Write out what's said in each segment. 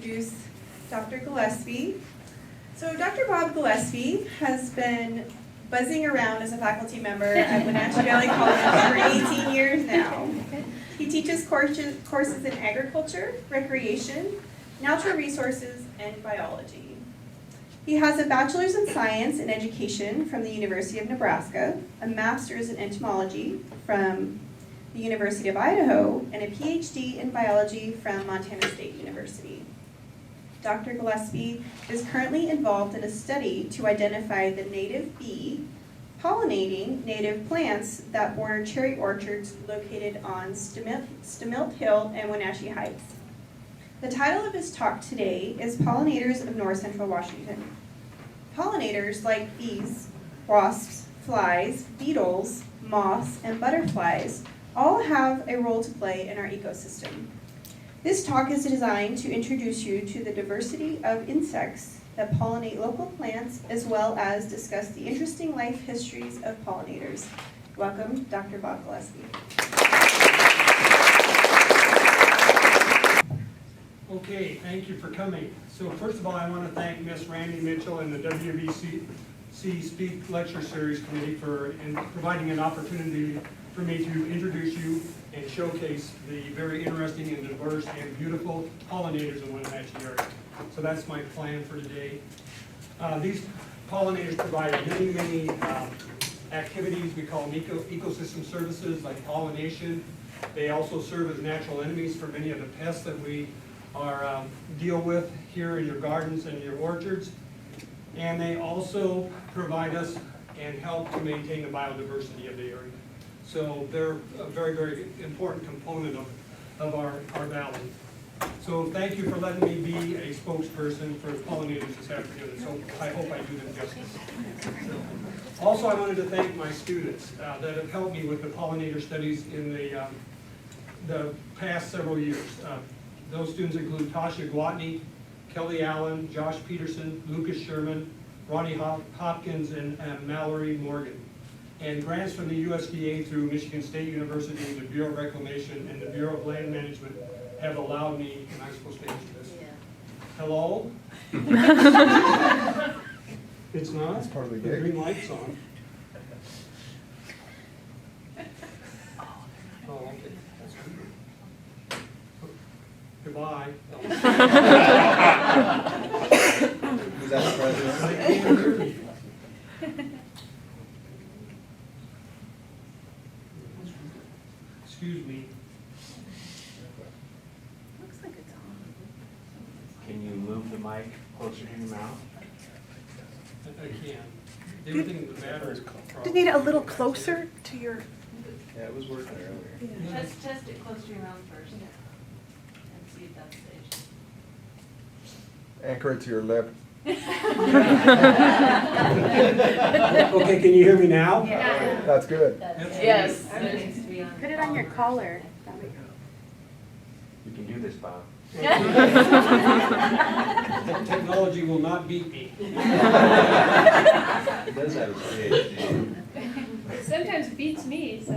introduce Dr. Gillespie. So Dr. Bob Gillespie has been buzzing around as a faculty member at Wenatchee Valley College for 18 years now. He teaches courses in agriculture, recreation, natural resources, and biology. He has a bachelor's in science and education from the University of Nebraska, a master's in entomology from the University of Idaho, and a PhD in biology from Montana State University. Dr. Gillespie is currently involved in a study to identify the native bee pollinating native plants that border cherry orchards located on Stemilt Hill and Wenatchee Heights. The title of his talk today is Pollinators of North Central Washington. Pollinators, like bees, wasps, flies, beetles, moths, and butterflies, all have a role to play in our ecosystem. This talk is designed to introduce you to the diversity of insects that pollinate local plants, as well as discuss the interesting life histories of pollinators. Welcome, Dr. Bob Gillespie. Okay, thank you for coming. So first of all, I want to thank Miss Randy Mitchell and the WVC Speak Lecture Series Committee for providing an opportunity for me to introduce you and showcase the very interesting and diverse and beautiful pollinators in Wenatchee area. So that's my plan for today. These pollinators provide many activities. We call them ecosystem services, like pollination. They also serve as natural enemies for many of the pests that we deal with here in your gardens and your orchards. And they also provide us and help to maintain the biodiversity of the area. So they're a very important component of our valley. So thank you for letting me be a spokesperson for pollinators this afternoon. So I hope I do them justice. Also, I wanted to thank my students that have helped me with the pollinator studies in the past several years. Those students include Tasha Gwatney, Kelly Allen, Josh Peterson, Lucas Sherman, Ronnie Hopkins, and Mallory Morgan. And grants from the USDA through Michigan State University, the Bureau of Reclamation, and the Bureau of Land Management have allowed me, and I'm supposed to answer this. Yeah. Hello? It's not? It's part of the gig. The green light's on. Oh, okay. That's good. Goodbye. Is that the president? I can't hear you. Excuse me. Looks like it's on. Can you move the mic closer to your mouth? I can. Everything in the battery is Do you need it a little closer to your... Yeah, it was working earlier. Yeah. Just test it close to your mouth first, and see if that's staged. Anchor it to your lip. Okay, can you hear me now? Yeah. That's good. Yes. It needs to be on. Put it on your collar. You can do this, Bob. Technology will not beat me. It does have a PhD. Sometimes beats me, so.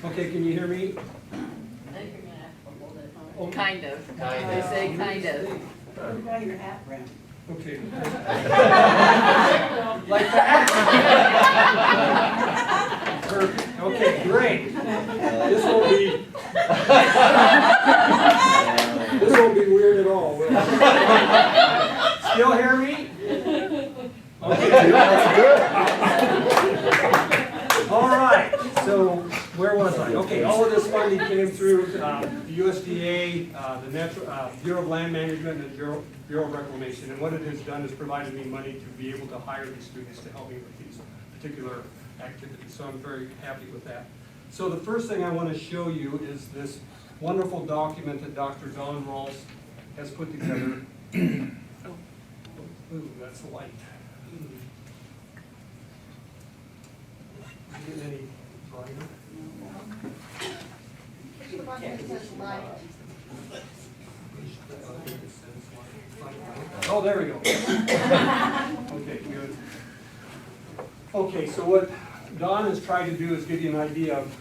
Okay, can you hear me? I think you're gonna have to hold it. Oh. Kind of. I say kind of. What about your hat, Brent? Okay. Like that? Perfect. Okay, great. This won't be weird at all, will it? Still hear me? Okay. That's good. All right, so where was I? Okay, all of this funding came through the USDA, the Bureau of Land Management, and the Bureau of Reclamation. And what it has done is provided me money to be able to hire these students to help me with these particular activities. So I'm very happy with that. So the first thing I want to show you is this wonderful document that Dr. Don Rawls has put together. Ooh, that's light. Get any brighter? The one that says light. Oh, there we go. Okay, good. Okay, so what Don has tried to do is give you an idea of,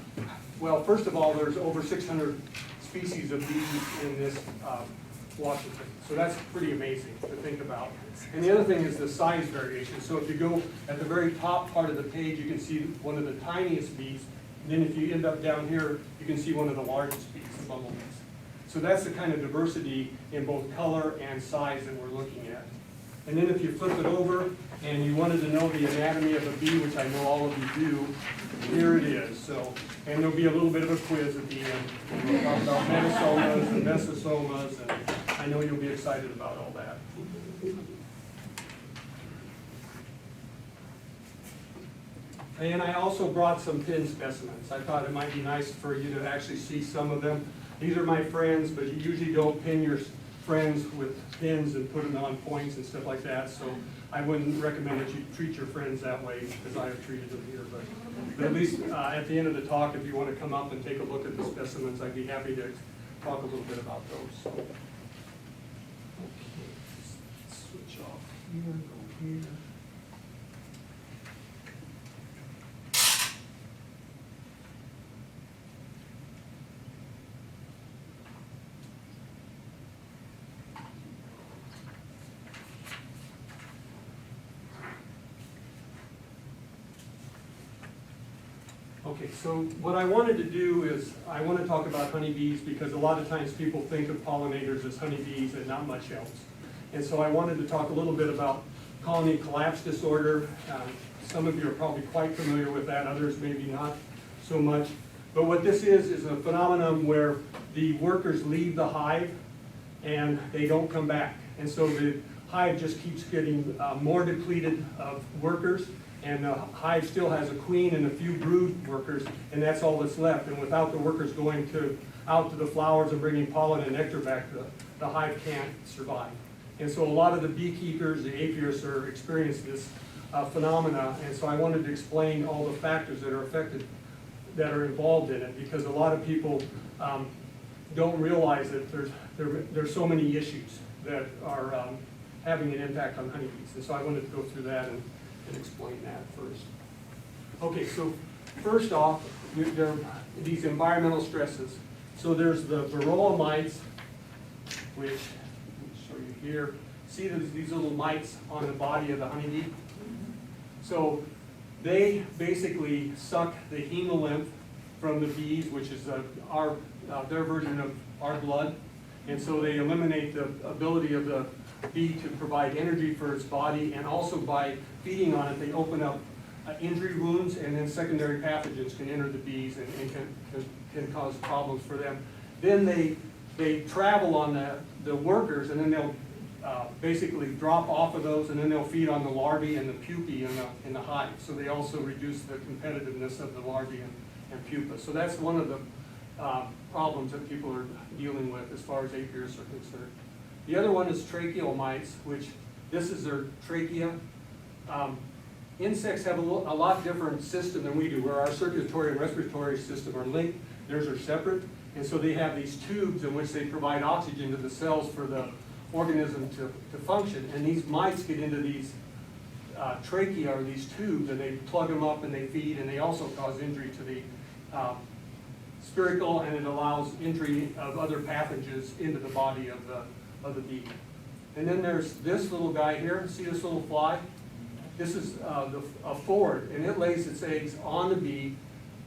well, first of all, there's over 600 species of bees in this Washington. So that's pretty amazing to think about. And the other thing is the size variation. So if you go at the very top part of the page, you can see one of the tiniest bees. And then if you end up down here, you can see one of the largest bees, the bumblebees. So that's the kind of diversity in both color and size that we're looking at. And then if you flip it over and you wanted to know the anatomy of a bee, which I know all of you do, here it is. So, and there'll be a little bit of a quiz at the end. And we'll talk about metasomas and mesosomas, and I know you'll be excited about all that. And I also brought some pin specimens. I thought it might be nice for you to actually see some of them. These are my friends, but you usually don't pin your friends with pins and put them on points and stuff like that. So I wouldn't recommend that you treat your friends that way, because I have treated them here. But at least at the end of the talk, if you want to come up and take a look at the specimens, I'd be happy to talk a little bit about those. Okay, let's switch off here, go here. Okay, so what I wanted to do is, I want to talk about honeybees because a lot of times people think of pollinators as honeybees and not much else. And so I wanted to talk a little bit about colony collapse disorder. Some of you are probably quite familiar with that, others maybe not so much. But what this is a phenomenon where the workers leave the hive and they don't come back. And so the hive just keeps getting more depleted of workers. And the hive still has a queen and a few brood workers, and that's all that's left. And without the workers going out to the flowers and bringing pollen and nectar back, the hive can't survive. And so a lot of the beekeepers, the apiarists, are experiencing this phenomena. And so I wanted to explain all the factors that are affected, that are involved in it, because a lot of people don't realize that there's so many issues that are having an impact on honeybees. And so I wanted to go through that and explain that first. Okay, so first off, there are these environmental stresses. So there's the varroa mites, which I'll show you here. See these little mites on the body of the honeybee? So they basically suck the hemolymph from the bees, which is their version of our blood. And so they eliminate the ability of the bee to provide energy for its body, and also by feeding on it, they open up injury wounds, and then secondary pathogens can enter the bees and can cause problems for them. Then they travel on the workers, and then they'll basically drop off of those, and then they'll feed on the larvae and the pupae in the hive. So they also reduce the competitiveness of the larvae and pupa. So that's one of the problems that people are dealing with as far as apiarists are concerned. The other one is tracheal mites, which this is their trachea. Insects have a lot different system than we do, where our circulatory and respiratory system are linked. Theirs are separate. And so they have these tubes in which they provide oxygen to the cells for the organism to function. And these mites get into these trachea, or these tubes, and they plug them up and they feed, and they also cause injury to the spiracle, and it allows entry of other pathogens into the body of the bee. And then there's this little guy here. See this little fly? This is a forward, and it lays its eggs on the bee.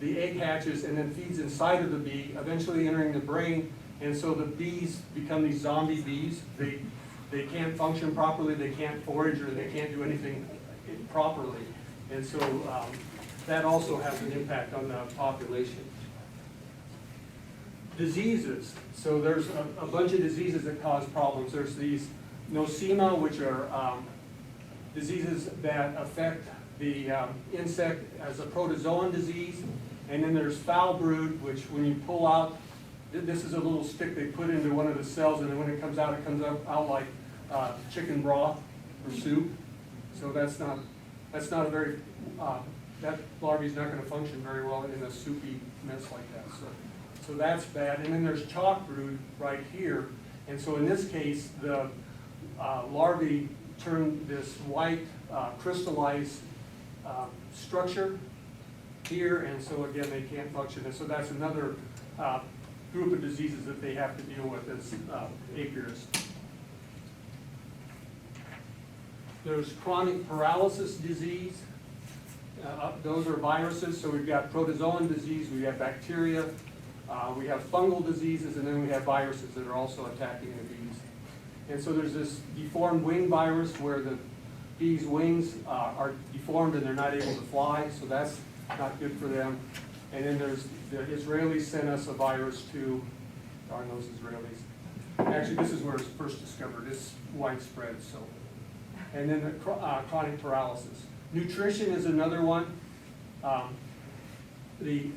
The egg hatches and then feeds inside of the bee, eventually entering the brain. And so the bees become these zombie bees. They can't function properly, they can't forage, or they can't do anything properly. And so that also has an impact on the population. Diseases. So there's a bunch of diseases that cause problems. There's these nosema, which are diseases that affect the insect as a protozoan disease. And then there's foul brood, which when you pull out, this is a little stick they put into one of the cells, and then when it comes out out like chicken broth or soup. So that's not a very, that larvae is not going to function very well in a soupy mess like that. So that's bad. And then there's chalk brood right here. And so in this case, the larvae turn this white crystallized structure here, and so again they can't function. And so that's another group of diseases that they have to deal with as apiarists. There's chronic paralysis disease. Those are viruses, so we've got protozoan disease, we have bacteria, we have fungal diseases, and then we have viruses that are also attacking the bees. And so there's this deformed wing virus where the bees' wings are deformed and they're not able to fly, so that's not good for them. And then there's, the Israelis sent us a virus too, darn those Israelis. Actually, this is where it's first discovered, it's widespread, so. And then the chronic paralysis. Nutrition is another one. The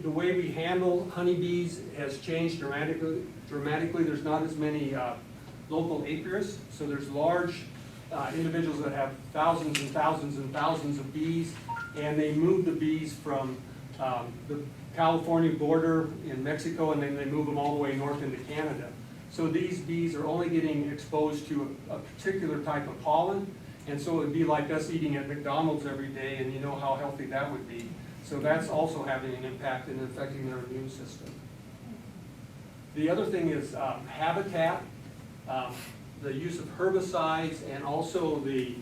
way we handle honeybees has changed dramatically. There's not as many local apiarists, so there's large individuals that have thousands and thousands and thousands of bees, and they move the bees from the California border in Mexico, and then they move them all the way north into Canada. So these bees are only getting exposed to a particular type of pollen, and so it would be like us eating at McDonald's every day, and you know how healthy that would be. So that's also having an impact and affecting their immune system. The other thing is habitat. The use of herbicides and also the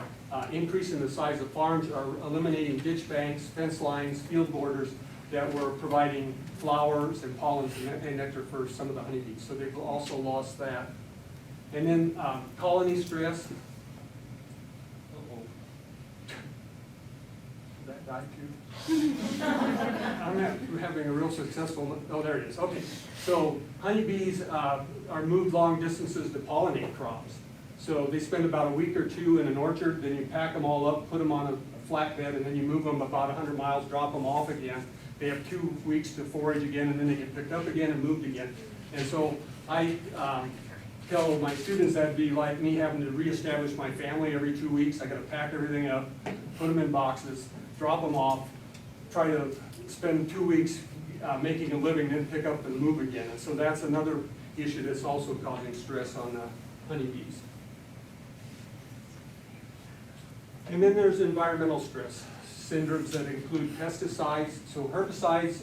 increase in the size of farms are eliminating ditch banks, fence lines, field borders that were providing flowers and pollens and nectar for some of the honeybees. So they've also lost that. And then colony stress. Did that die too? I'm having a real successful, oh, there it is. Okay. So honeybees are moved long distances to pollinate crops. So they spend about a week or two in an orchard, then you pack them all up, put them on a flatbed, and then you move them about 100 miles, drop them off again. They have 2 weeks to forage again, and then they get picked up again and moved again. And so I tell my students that'd be like me having to reestablish my family every 2 weeks. I gotta pack everything up, put them in boxes, drop them off, try to spend 2 weeks making a living, then pick up and move again. And so that's another issue that's also causing stress on honeybees. And then there's environmental stress, syndromes that include pesticides. So herbicides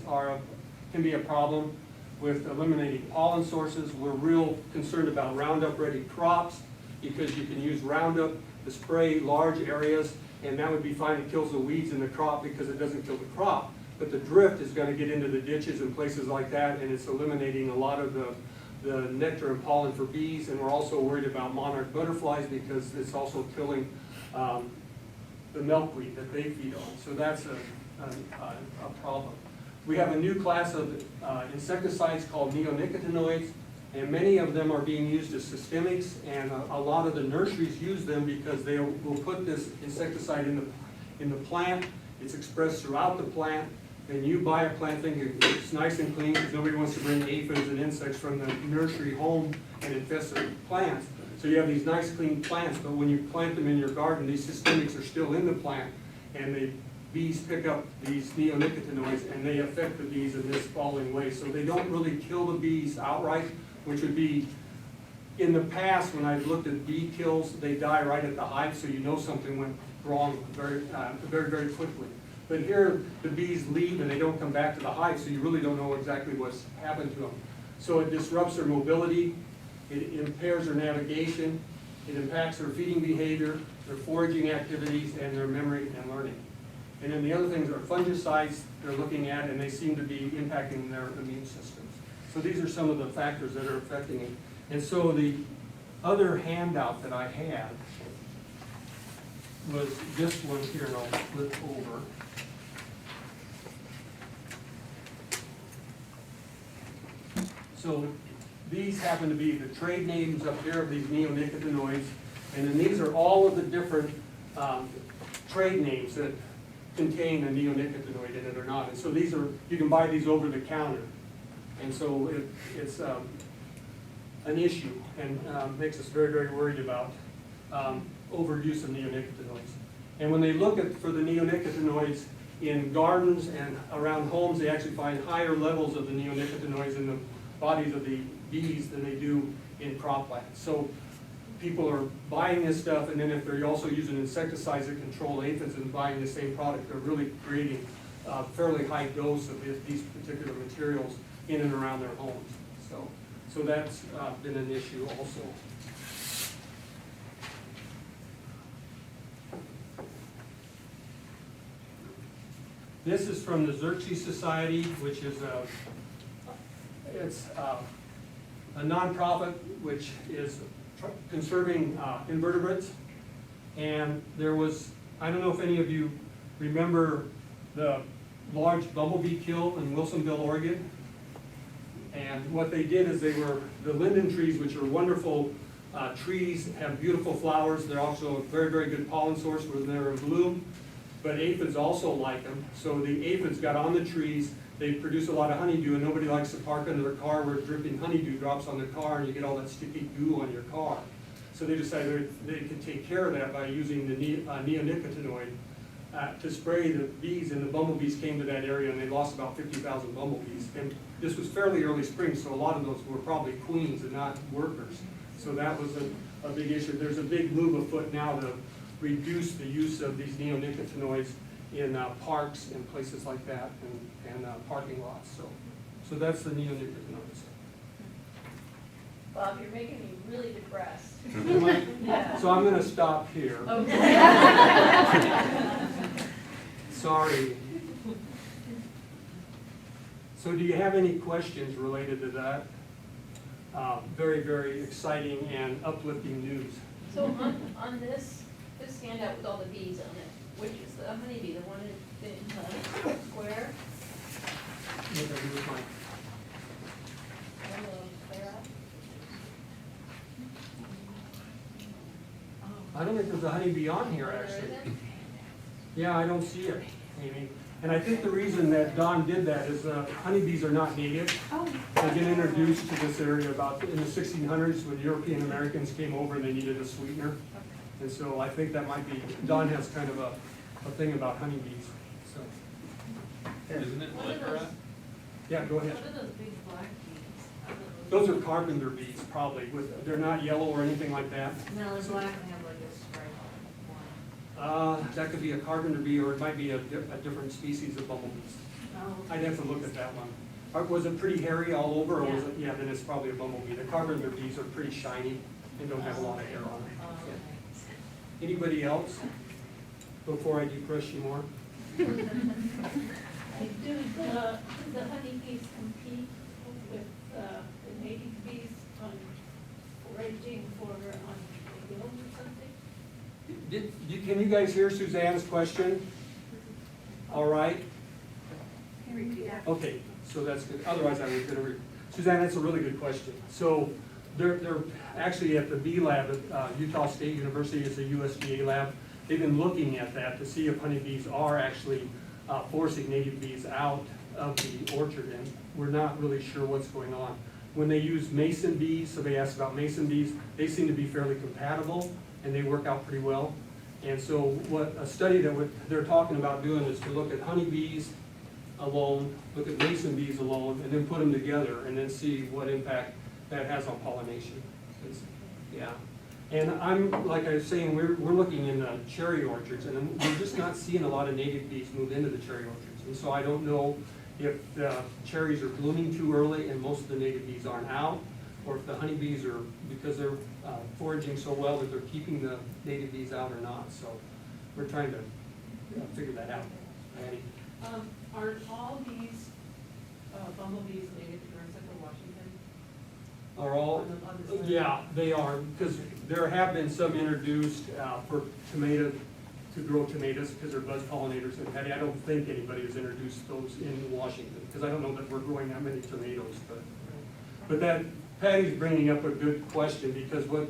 can be a problem with eliminating pollen sources. We're real concerned about Roundup Ready crops because you can use Roundup to spray large areas, and that would be fine. It kills the weeds in the crop because it doesn't kill the crop. But the drift is going to get into the ditches and places like that, and it's eliminating a lot of the nectar and pollen for bees. And we're also worried about monarch butterflies because it's also killing the milkweed that they feed on. So that's a problem. We have a new class of insecticides called neonicotinoids, and many of them are being used as systemics, and a lot of the nurseries use them because they will put this insecticide in the plant. It's expressed throughout the plant. Then you buy a plant thinking it's nice and clean because nobody wants to bring aphids and insects from the nursery home and infest the plants. So you have these nice clean plants, but when you plant them in your garden, these systemics are still in the plant, and the bees pick up these neonicotinoids and they affect the bees in this following way. So they don't really kill the bees outright, which would be, in the past when I've looked at bee kills, they die right at the hive, so you know something went wrong very, very quickly. But here, the bees leave and they don't come back to the hive, so you really don't know exactly what's happened to them. So it disrupts their mobility, it impairs their navigation, it impacts their feeding behavior, their foraging activities, and their memory and learning. And then the other things are fungicides they're looking at, and they seem to be impacting their immune systems. So these are some of the factors that are affecting it. And so the other handout that I had was this one here, and I'll flip over. So these happen to be the trade names up here of these neonicotinoids, and then these are all of the different trade names that contain a neonicotinoid in it or not. And so these are, you can buy these over the counter. And so it's an issue and makes us very, very worried about overuse of neonicotinoids. And when they look for the neonicotinoids in gardens and around homes, they actually find higher levels of the neonicotinoids in the bodies of the bees than they do in croplands. So people are buying this stuff, and then if they're also using insecticides that control aphids and buying the same product, they're really creating a fairly high dose of these particular materials in and around their homes. So that's been an issue also. This is from the Xerxes Society, which is a nonprofit which is conserving invertebrates. And there was, I don't know if any of you remember the large bumblebee kill in Wilsonville, Oregon. And what they did is the linden trees, which are wonderful trees, have beautiful flowers. They're also a very, very good pollen source when they're in bloom. But aphids also like them. So the aphids got on the trees. They produce a lot of honeydew, and nobody likes to park under their car where dripping honeydew drops on the car and you get all that sticky goo on your car. So they decided they could take care of that by using the neonicotinoid to spray the bees, and the bumblebees came to that area and they lost about 50,000 bumblebees. And this was fairly early spring, so a lot of those were probably queens and not workers. So that was a big issue. There's a big move afoot now to reduce the use of these neonicotinoids in parks and places like that, and parking lots. So that's the neonicotinoids. Bob, you're making me really depressed. So I'm gonna stop here. Okay. Sorry. So do you have any questions related to that? Very, very exciting and uplifting news. So on this handout with all the bees on it, which is the honeybee, the one in the square? What did I do with mine? On the clear out? I don't think there's a honeybee on here, There actually. isn't? Yeah, I don't see it, Amy. And I think the reason that Don did that is honeybees are not native. They get introduced to this area about in the 1600s when European Americans came over and they needed a sweetener. And so I think that might be, Don has kind of a thing about honeybees, so. Isn't it What are those, Yeah, go ahead. what are those big black bees? I don't know. Those are carpenter bees, probably. They're not yellow or anything like that. No, they're black and they have like a stripe on one. That could be a carpenter bee, or it might be a different species of bumblebees. Oh. I'd have to look at that one. Was it pretty hairy all over, or was it, yeah, then it's probably a bumblebee. The carpenter bees are pretty shiny and don't have a lot of hair on them. Oh, okay. Anybody else, before I depress you more? Do the honeybees compete with the native bees on foraging for on the hill or something? Can you guys hear Suzanne's question? All right? Okay, so that's good. Otherwise, I was going to read. Suzanne, that's a really good question. So they're actually at the bee lab at Utah State University. It's a USDA lab. They've been looking at that to see if honeybees are actually forcing native bees out of the orchard, and we're not really sure what's going on. When they use mason bees, so they asked about mason bees, they seem to be fairly compatible and they work out pretty well. And so what a study that they're talking about doing is to look at honeybees alone, look at mason bees alone, and then put them together and then see what impact that has on pollination. Yeah. And like I was saying, we're looking in cherry orchards, and we're just not seeing a lot of native bees move into the cherry orchards. And so I don't know if the cherries are blooming too early and most of the native bees aren't out, or if the honeybees are, because they're foraging so well that they're keeping the native bees out or not. So we're trying to figure that out. Annie? Are all these bumblebees native to Central Washington? Are all? On this list? Yeah, they are, because there have been some introduced for to grow tomatoes, because they're buzz pollinators. And Patty, I don't think anybody has introduced those in Washington, because I don't know that we're growing that many tomatoes. But that, Patty's bringing up a good question, because what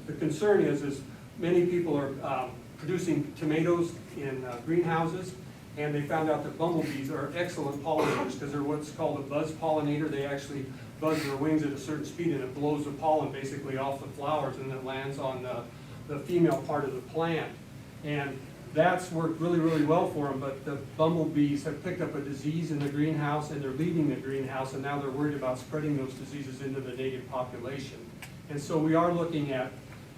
the concern is many people are producing tomatoes in greenhouses, and they found out that bumblebees are excellent pollinators, because they're what's called a buzz pollinator. They actually buzz their wings at a certain speed, and it blows the pollen basically off the flowers, and then lands on the female part of the plant. And that's worked really, really well for them, but the bumblebees have picked up a disease in the greenhouse, and they're leaving the greenhouse, and now they're worried about spreading those diseases into the native population. And so we are looking at,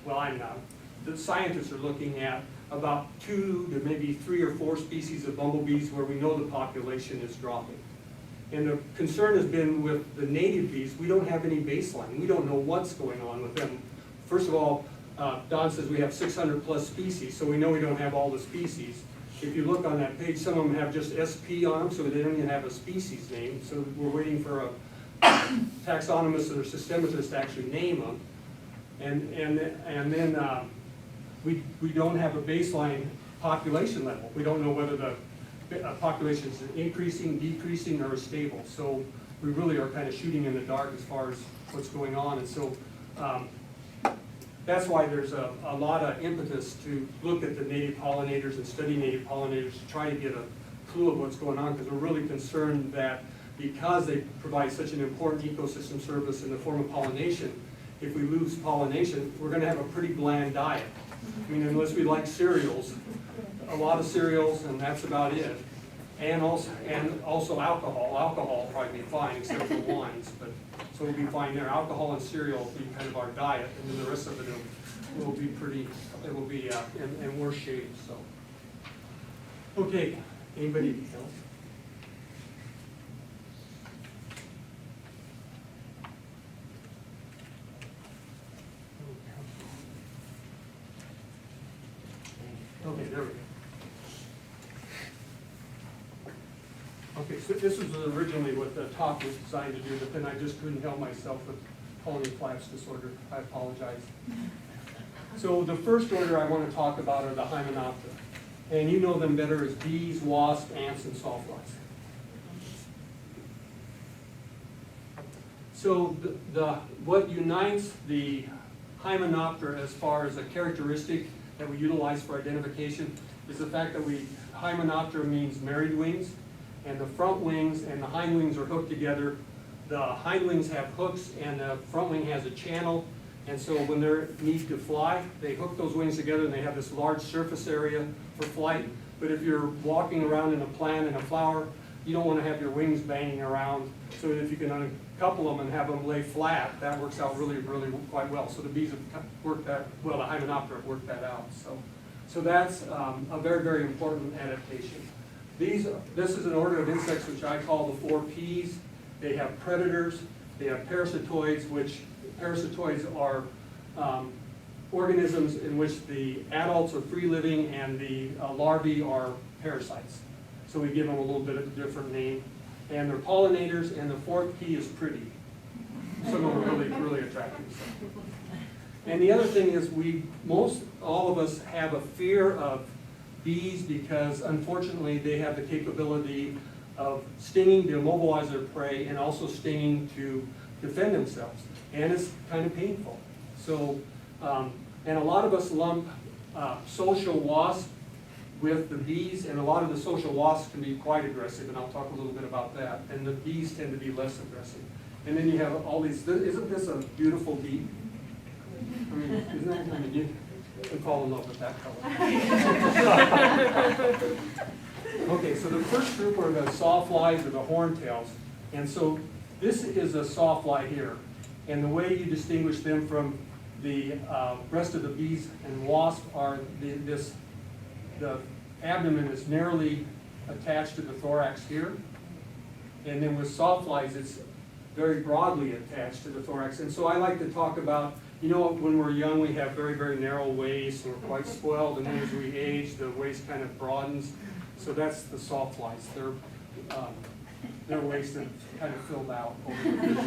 well, I'm not, the scientists are looking at about 2 to maybe 3 or 4 species of bumblebees where we know the population is dropping. And the concern has been with the native bees, we don't have any baseline. We don't know what's going on with them. First of all, Don says we have 600 plus species, so we know we don't have all the species. if you look on that page, some of them have just SP on them, so they don't even have a species name. So we're waiting for a taxonomist or systematist to actually name them. And then we don't have a baseline population level. We don't know whether the population is increasing, decreasing, or stable. So we really are kind of shooting in the dark as far as what's going on. And so that's why there's a lot of impetus to look at the native pollinators and study native pollinators to try to get a clue of what's going on, because we're really concerned that because they provide such an important ecosystem service in the form of pollination, if we lose pollination, we're gonna have a pretty bland diet. I mean, unless we like cereals, a lot of cereals, and that's about it. And also alcohol. Alcohol will probably be fine, except for wines, but so we'll be fine there. Alcohol and cereal will be kind of our diet, and then the rest of it will be pretty, it will be in worse shape, so. Okay, anybody else? Okay, there we go. Okay, so this was originally what the talk was designed to do, but then I just couldn't help myself with colony collapse disorder. I apologize. So the first order I want to talk about are the Hymenoptera. And you know them better as bees, wasps, ants, and sawflies. So what unites the Hymenoptera as far as a characteristic that we utilize for identification is the fact that Hymenoptera means married wings, and the front wings and the hind wings are hooked together. The hind wings have hooks and the front wing has a channel, and so when they need to fly, they hook those wings together and they have this large surface area for flight. But if you're walking around in a plant and a flower, you don't want to have your wings banging around. So if you can uncouple them and have them lay flat, that works out really, really quite well. So the bees have worked that, well, the Hymenoptera have worked that out. So that's a very, very important adaptation. This is an order of insects which I call the 4 Ps. They have predators, they have parasitoids, which parasitoids are organisms in which the adults are free living and the larvae are parasites. So we give them a little bit of a different name. And they're pollinators, and the 4th P is pretty. Some of them are really, really attractive. And the other thing is all of us have a fear of bees because unfortunately they have the capability of stinging to immobilize their prey and also stinging to defend themselves. And it's kind of painful. So, and a lot of us lump social wasps with the bees, and a lot of the social wasps can be quite aggressive, and I'll talk a little bit about that. And the bees tend to be less aggressive. And then you have all these, isn't this a beautiful bee? I mean, isn't that, I mean, you can fall in love with that color. Okay, so the first group are the sawflies or the horntails. And so this is a sawfly here. And the way you distinguish them from the rest of the bees and wasps are the abdomen is narrowly attached to the thorax here. And then with sawflies, it's very broadly attached to the thorax. And so I like to talk about, you know, when we're young, we have very, very narrow waists, and we're quite spoiled, and then as we age, the waist kind of broadens. So that's the sawflies. Their waist is kind of filled out over the years.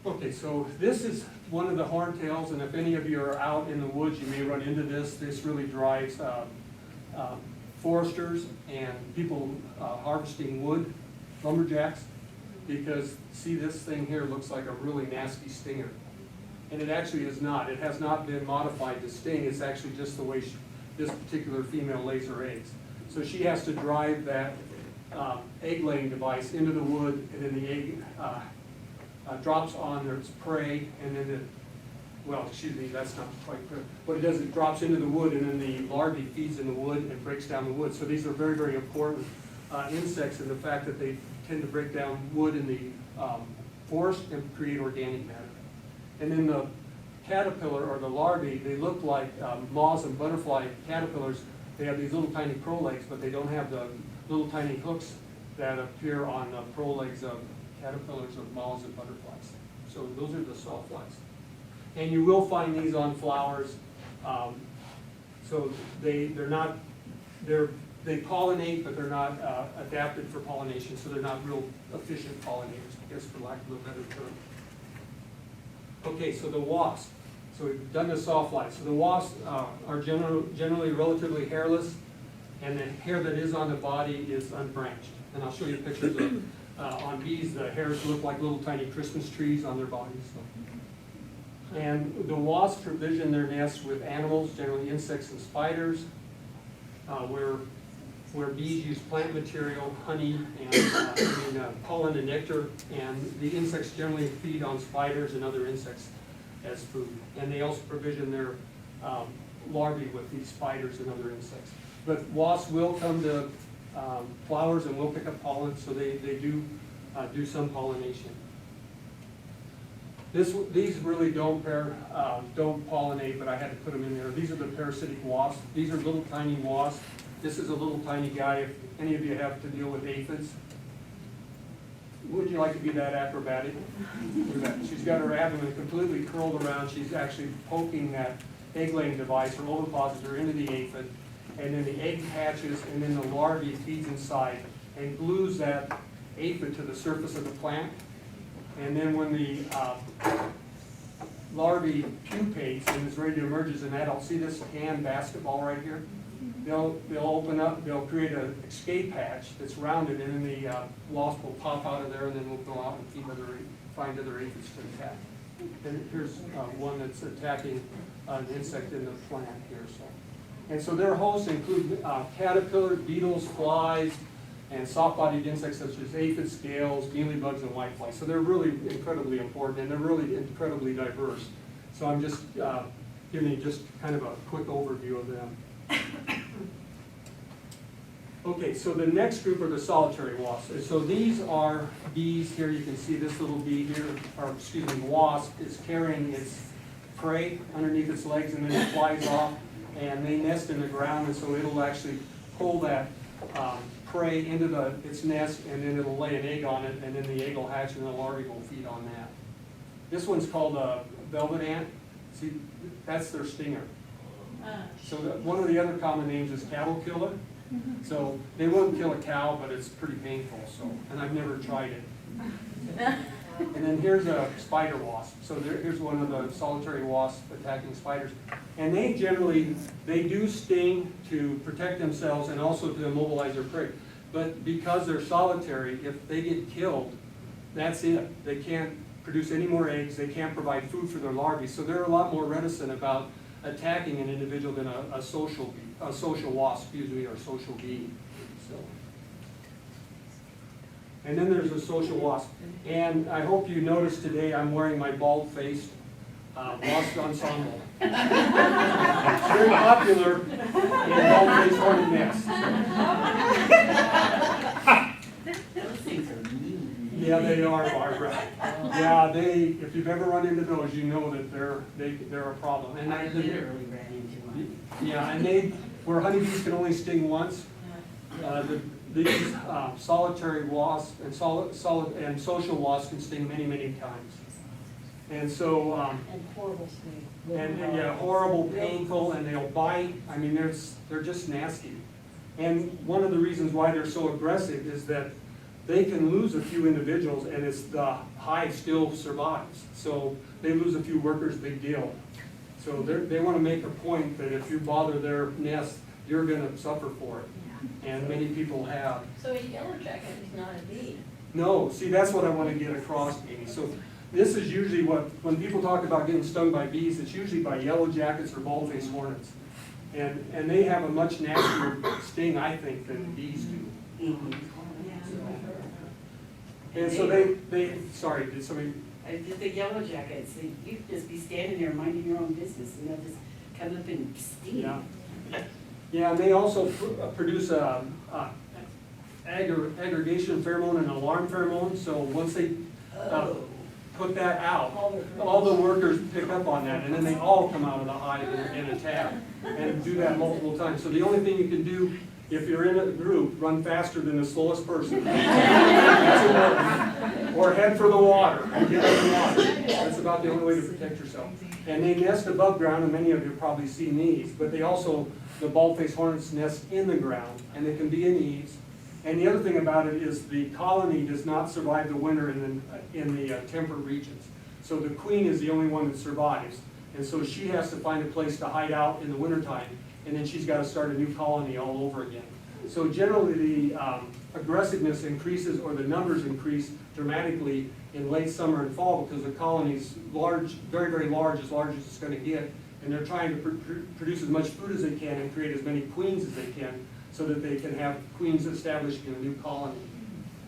Okay, so this is one of the horntails, and if any of you are out in the woods, you may run into this. This really drives foresters and people harvesting wood, lumberjacks, because see, this thing here looks like a really nasty stinger. And it actually is not. It has not been modified to sting. It's actually just the way this particular female lays her eggs. So she has to drive that egg-laying device into the wood, and then the egg drops on its prey, and then that's not quite clear. What it does, it drops into the wood, and then the larvae feeds in the wood and breaks down the wood. So these are very, very important insects in the fact that they tend to break down wood in the forest and create organic matter. And then the caterpillar or the larvae, they look like moths and butterfly caterpillars. They have these little tiny prolegs, but they don't have the little tiny hooks that appear on the prolegs of caterpillars of moths and butterflies. So those are the sawflies. And you will find these on flowers. So they pollinate, but they're not adapted for pollination, so they're not real efficient pollinators, I guess, for lack of a better term. Okay, so the wasp. So we've done the soft light. So the wasps are generally relatively hairless, and the hair that is on the body is unbranched. And I'll show you pictures of, on bees, the hairs look like little tiny Christmas trees on their bodies. So. And the wasps provision their nests with animals, generally insects and spiders, where bees use plant material, honey, and pollen and nectar, and the insects generally feed on spiders and other insects as food. And they also provision their larvae with these spiders and other insects. But wasps will come to flowers and will pick up pollen, so they do some pollination. These really don't pollinate, but I had to put them in there. These are the parasitic wasps. These are little tiny wasps. This is a little tiny guy. If any of you have to deal with aphids, would you like to be that acrobatic? She's got her abdomen completely curled around. She's actually poking that egg-laying device or ovipositor into the aphid, and then the egg hatches, and then the larvae feeds inside and glues that aphid to the surface of the plant. And then when the larvae pupates and is ready to emerge as an adult, see this hand basketball right here? They'll open up, they'll create an escape hatch that's rounded, and then the wasp will pop out of there, and then we'll go out and find other aphids to attack. And here's one that's attacking an insect in the plant here. And so their hosts include caterpillars, beetles, flies, and soft-bodied insects such as aphids, scales, mealybugs, and whiteflies. So they're really incredibly important, and they're really incredibly diverse. So I'm just giving you just kind of a quick overview of them. Okay, so the next group are the solitary wasps. And so these are bees here. You can see this little bee here, or excuse me, wasp is carrying its prey underneath its legs, and then it flies off, and they nest in the ground, and so it'll actually pull that prey into its nest, and then it'll lay an egg on it, and then the egg will hatch, and the larvae will feed on that. This one's called a velvet ant. See, that's their stinger. So one of the other common names is cattle killer. So they wouldn't kill a cow, but it's pretty painful. So, and I've never tried it. And then here's a spider wasp. So here's one of the solitary wasps attacking spiders. And they do sting to protect themselves and also to immobilize their prey. But because they're solitary, if they get killed, that's it. They can't produce any more eggs. They can't provide food for their larvae. So they're a lot more reticent about attacking an individual than a social wasp, or social bee. So. And then there's a social wasp. And I hope you noticed today I'm wearing my bald-faced wasp ensemble. It's very popular in bald-faced hornet nests. Those things are mean. Yeah, they are, Barbara. Yeah, if you've ever run into those, you know that they're a problem. And I literally ran into one. Yeah, and where honeybees can only sting once, these solitary wasps and social wasps can sting many, many times. And so, And horrible sting. and horrible, painful, and they'll bite. I mean, they're just nasty. And one of the reasons why they're so aggressive is that they can lose a few individuals, and the hive still survives. So they lose a few workers, big deal. So they want to make a point that if you bother their nest, you're going to suffer for it. And many people have. So a yellow jacket is not a bee. No, see, that's what I want to get across, Amy. So this is usually when people talk about getting stung by bees, it's usually by yellow jackets or bald-faced hornets. And they have a much nastier sting, I think, than bees do. And so sorry, did somebody? The yellow jackets, you could just be standing there minding your own business, and they'll just come up and sting. Yeah. Yeah, and they also produce aggregation pheromone and alarm pheromone. So once they put that out, all the workers pick up on that, and then they all come out of the hive and attack, and do that multiple times. So the only thing you can do, if you're in a group, run faster than the slowest person. That's important. Or head for the water. Get in the water. That's about the only way to protect yourself. And they nest above ground, and many of you have probably seen these, but they also, the bald-faced hornets nest in the ground, and they can be in eaves. And the other thing about it is the colony does not survive the winter in the temperate regions. So the queen is the only one that survives. And so she has to find a place to hide out in the wintertime, and then she's got to start a new colony all over again. So generally the aggressiveness increases, or the numbers increase dramatically in late summer and fall, because the colony's large, very, very large as it's going to get, and they're trying to produce as much food as they can and create as many queens as they can, so that they can have queens established in a new colony.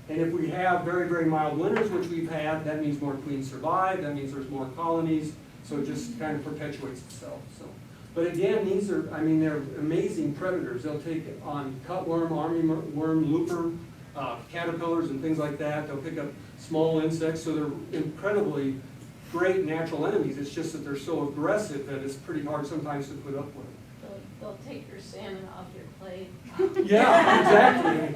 And if we have very, very mild winters, which we've had, that means more queens survive, that means there's more colonies, so it just kind of perpetuates itself. So, but again, these are, I mean, they're amazing predators. They'll take on cutworm, armyworm, looper, caterpillars and things like that. They'll pick up small insects, so they're incredibly great natural enemies. It's just that they're so aggressive that it's pretty hard sometimes to put up with. They'll take your salmon off your plate. Yeah, exactly.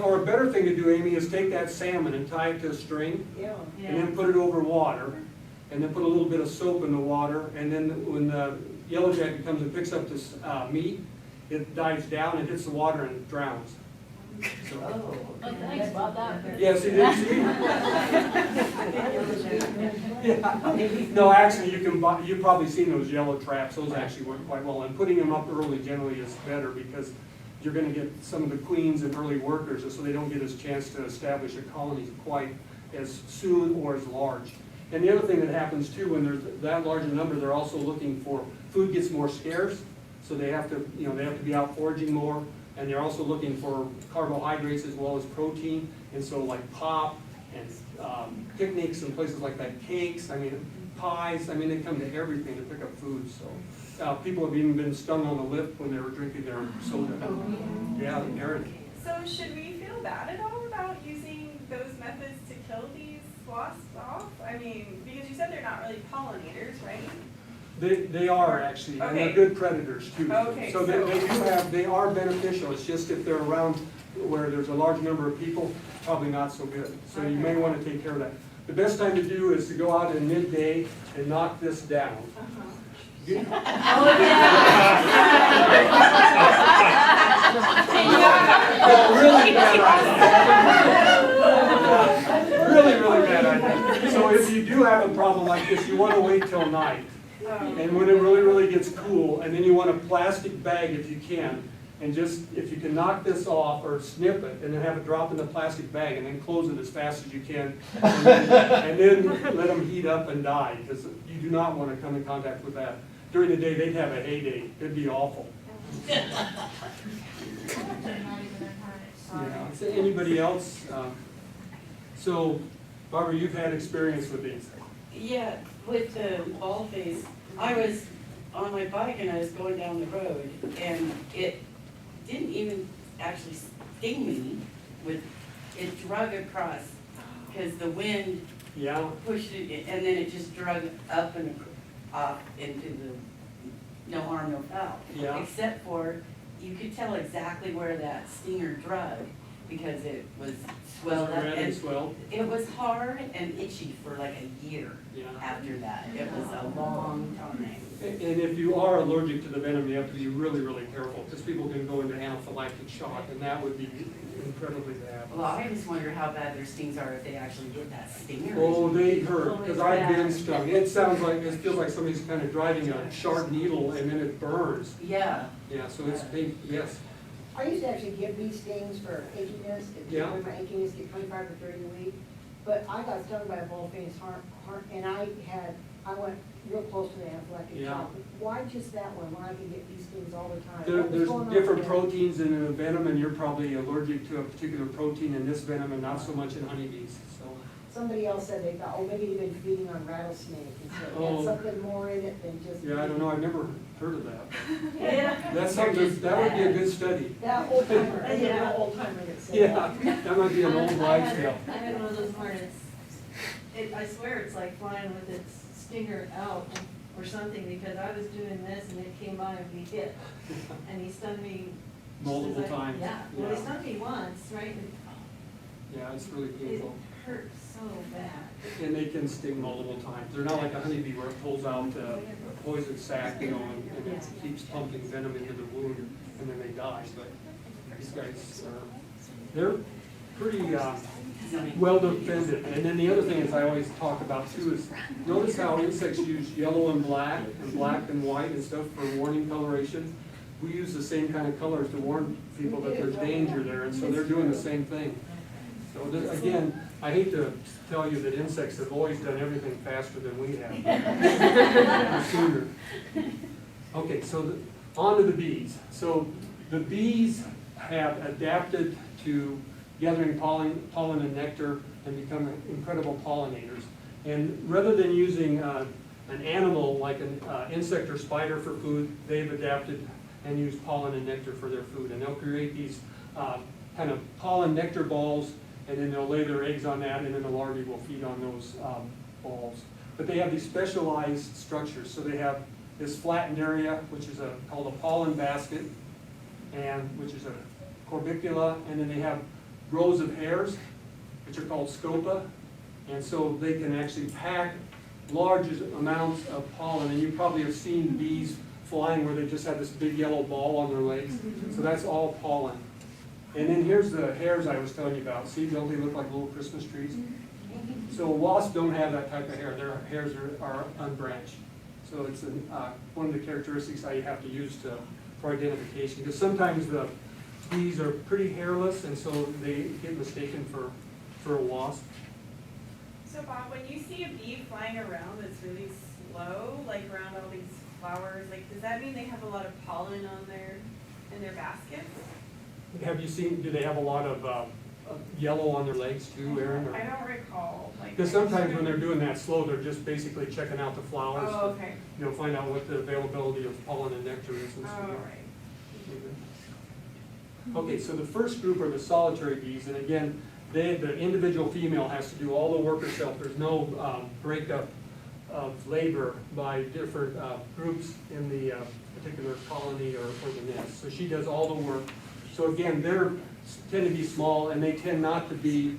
Or a better thing to do, Amy, is take that salmon and tie it to a string, and then put it over water, and then put a little bit of soap in the water, and then when the yellowjacket comes and picks up this meat, it dives down and hits the water and drowns. So, Oh, thanks about that. yes, it is. Yeah. No, actually, you can buy, you've probably seen those yellow traps. Those actually work quite well. And putting them up early generally is better, because you're going to get some of the queens and early workers, so they don't get a chance to establish a colony quite as soon or as large. And the other thing that happens too, when there's that large a number, they're also looking for, food gets more scarce, so they have to, they have to be out foraging more. And they're also looking for carbohydrates as well as protein. And so like pop and picnics and places like that, cakes, I mean, pies, I mean, they come to everything to pick up food. So people have even been stung on the lip when they were drinking their soda. Yeah, Aaron. So should we feel bad at all about using those methods to kill these wasps off? I mean, because you said they're not really pollinators, right? They are actually, and they're Okay. good predators too. Okay, So they are beneficial. It's just if they're around where there's a large number of people, probably not so good. So you may want to take care of that. The best time to do is to go out in midday and knock this down. Get- Really bad idea. Really, really bad idea. So if you do have a problem like this, you want to wait till night. And when it really, really gets cool, and then you want a plastic bag if you can, and just, if you can knock this off or snip it, and then have it drop in the plastic bag, and then close it as fast as you can, and then let them heat up and die, because you do not want to come in contact with that. During the day, they'd have a heyday. It'd be awful. Yeah. So anybody else? So, Barbara, you've had experience with these. Yeah, with the bald face, I was on my bike and I was going down the road, and it didn't even actually sting me. It drug across, because the wind pushed it, and then it just drug up and off into the no harm, no foul. Yeah. Except for, you could tell exactly where that stinger drug, because it was swelled up. Red and swelled. It was hard and itchy for like a year after that. It was a long time. And if you are allergic to the venom, you have to be really, really careful, because people can go into anaphylactic shock, and that would be incredibly bad. Well, I just wonder how bad their stings are if they actually get that stinger. Oh, they hurt, because I've been stung. It sounds like, it feels like somebody's kind of driving a sharp needle, and then it burns. Yeah. Yeah, so it's pain, yes. I used to actually give bee stings for achiness, Yeah. when my achiness get 25 or 30 a week. But I got stung by a bald-faced hornet, and I went real close to the anaphylactic Yeah. shock. Why just that one, when I can get bee stings all the time? What was There's going on different there? proteins in a venom, and you're probably allergic to a particular protein in this venom and not so much in honeybees, so. Somebody else said they thought, oh, maybe they've been feeding on rattlesnake, and so it Oh. had something more in it than just. Yeah, I don't know, I've never heard of that. Yeah. That's something, that would be a good study. That old timer, I think an old timer that said Yeah, that. that might be an old wives' tale. I had one of those hornets, I swear it's like flying with its stinger out or something, because I was doing this and it came by and we hit. And he stung me. just Multiple as I- times. Yeah, well, he stung me once, right? And Yeah, it's really it painful. hurt so bad. And they can sting multiple times. They're not like a honeybee where it pulls out a poison sac, you know, and it keeps pumping venom into the wound, and then they die. But these guys they're pretty well defended. And then the other thing is I always talk about too is, notice how insects use yellow and black and white and stuff for warning coloration. We use the same kind of colors to warn people that there's danger there, and so they're doing the same thing. So again, I hate to tell you that insects have always done everything faster than we have. Sooner. Okay, so on to the bees. So the bees have adapted to gathering pollen and nectar and become incredible pollinators. And rather than using an animal like an insect or spider for food, they've adapted and use pollen and nectar for their food. And they'll create these kind of pollen nectar balls, and then they'll lay their eggs on that, and then the larvae will feed on those balls. But they have these specialized structures. So they have this flattened area, which is called a pollen basket, and which is a corbicula, and then they have rows of hairs, which are called scopa, and so they can actually pack large amounts of pollen. And you probably have seen bees flying where they just have this big yellow ball on their legs. So that's all pollen. And then here's the hairs I was telling you about. See, don't they look like little Christmas trees? So wasps don't have that type of hair. Their hairs are unbranched. So it's one of the characteristics I have to use for identification. Because sometimes the bees are pretty hairless, and so they get mistaken for a wasp. So Bob, when you see a bee flying around that's really slow, like around all these flowers, like does that mean they have a lot of pollen in their baskets? Have you seen, do they have a lot of yellow on their legs too, Erin? I don't recall. Because sometimes when they're doing that slow, they're just basically checking out the flowers. Oh, okay. You know, find out what the availability of pollen and nectar is and so Oh, on. right. Okay, so the first group are the solitary bees, and again, the individual female has to do all the work herself. There's no breakup of labor by different groups in the particular colony or the nest. So she does all the work. So again, they tend to be small, and they tend not to be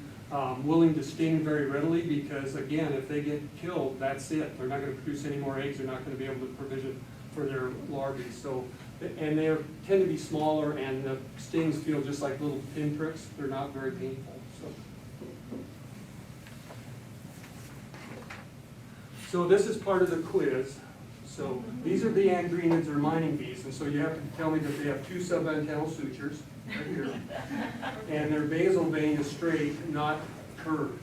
willing to sting very readily, because again, if they get killed, that's it. They're not going to produce any more eggs. They're not going to be able to provision for their larvae. So, and they tend to be smaller, and the stings feel just like little pinpricks. They're not very painful. So this is part of the quiz. So these are the angrenids or mining bees, and so you have to tell me that they have two subantennal sutures right here, and their basal vein is straight, not curved.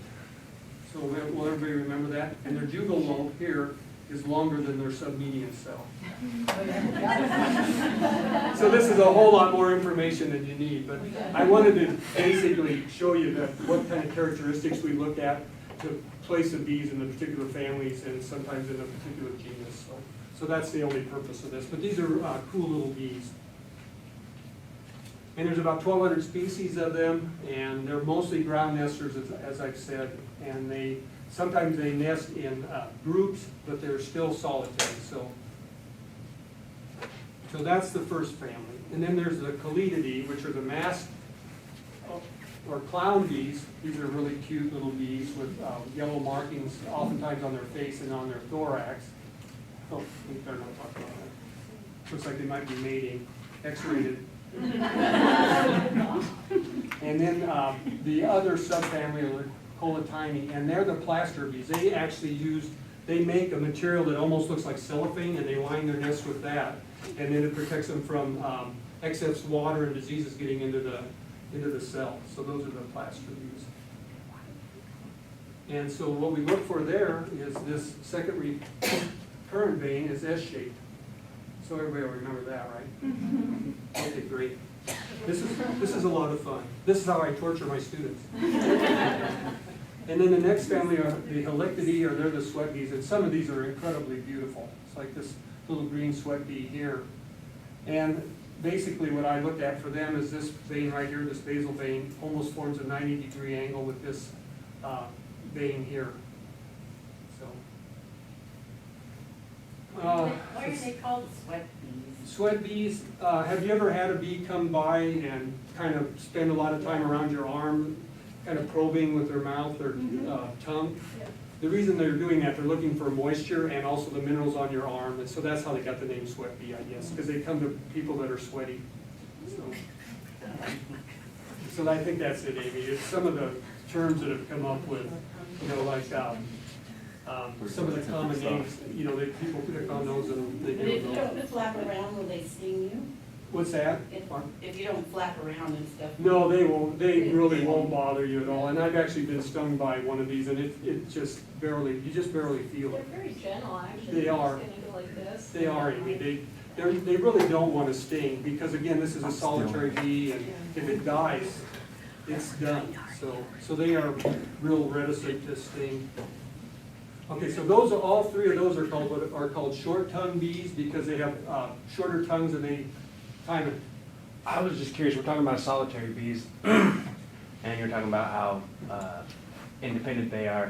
So will everybody remember that? And their jugal lobe here is longer than their submedian cell. So this is a whole lot more information than you need, but I wanted to basically show you what kind of characteristics we look at to place the bees in the particular families and sometimes in a particular genus. So that's the only purpose of this. But these are cool little bees. And there's about 1,200 species of them, and they're mostly ground nesters, as I've said. And sometimes they nest in groups, but they're still solitary. So that's the first family. And then there's the Calididae, which are the masked or clown bees. These are really cute little bees with yellow markings, oftentimes on their face and on their thorax. Oh, we better not talk about that. Looks like they might be mating, X-rated. And then the other subfamily are the Coletymi, and they're the plaster bees. They actually they make a material that almost looks like cellophane, and they line their nests with that. And then it protects them from excess water and diseases getting into the cell. So those are the plaster bees. And so what we look for there is this second recurrent vein is S-shaped. So everybody will remember that, right? Okay, great. This is a lot of fun. This is how I torture my students. And then the next family are the Halictidae, or they're the sweat bees, and some of these are incredibly beautiful. It's like this little green sweat bee here. And basically what I look at for them is this vein right here, this basal vein, almost forms a 90-degree angle with this vein here. Why are they called sweat bees? Sweat bees, have you ever had a bee come by and kind of spend a lot of time around your arm? kind of probing with their mouth or tongue. The reason they're doing that, they're looking for moisture and also the minerals on your arm, and so that's how they got the name sweat bee, I guess, because they come to people that are sweaty. So I think that's it, Amy. It's some of the terms that have come up with, you know, like some of the common names, you know, that people pick on those and they But if do you those. don't flap around, will they sting you? What's that? If you don't flap around and stuff? No, they won't. They really won't bother you at all. And I've actually been stung by one of these, and it just barely, you just barely feel They're it. very gentle, actually. They are. Just gonna go like this. They are, Amy. They really don't want to sting, because again, this is a solitary bee, and if it dies, it's done. So they are real reticent to sting. Okay, so those are, all three of those are called short-tongued bees, because they have shorter tongues and they time it. I was just curious, we're talking about solitary bees, and you're talking about how independent they are.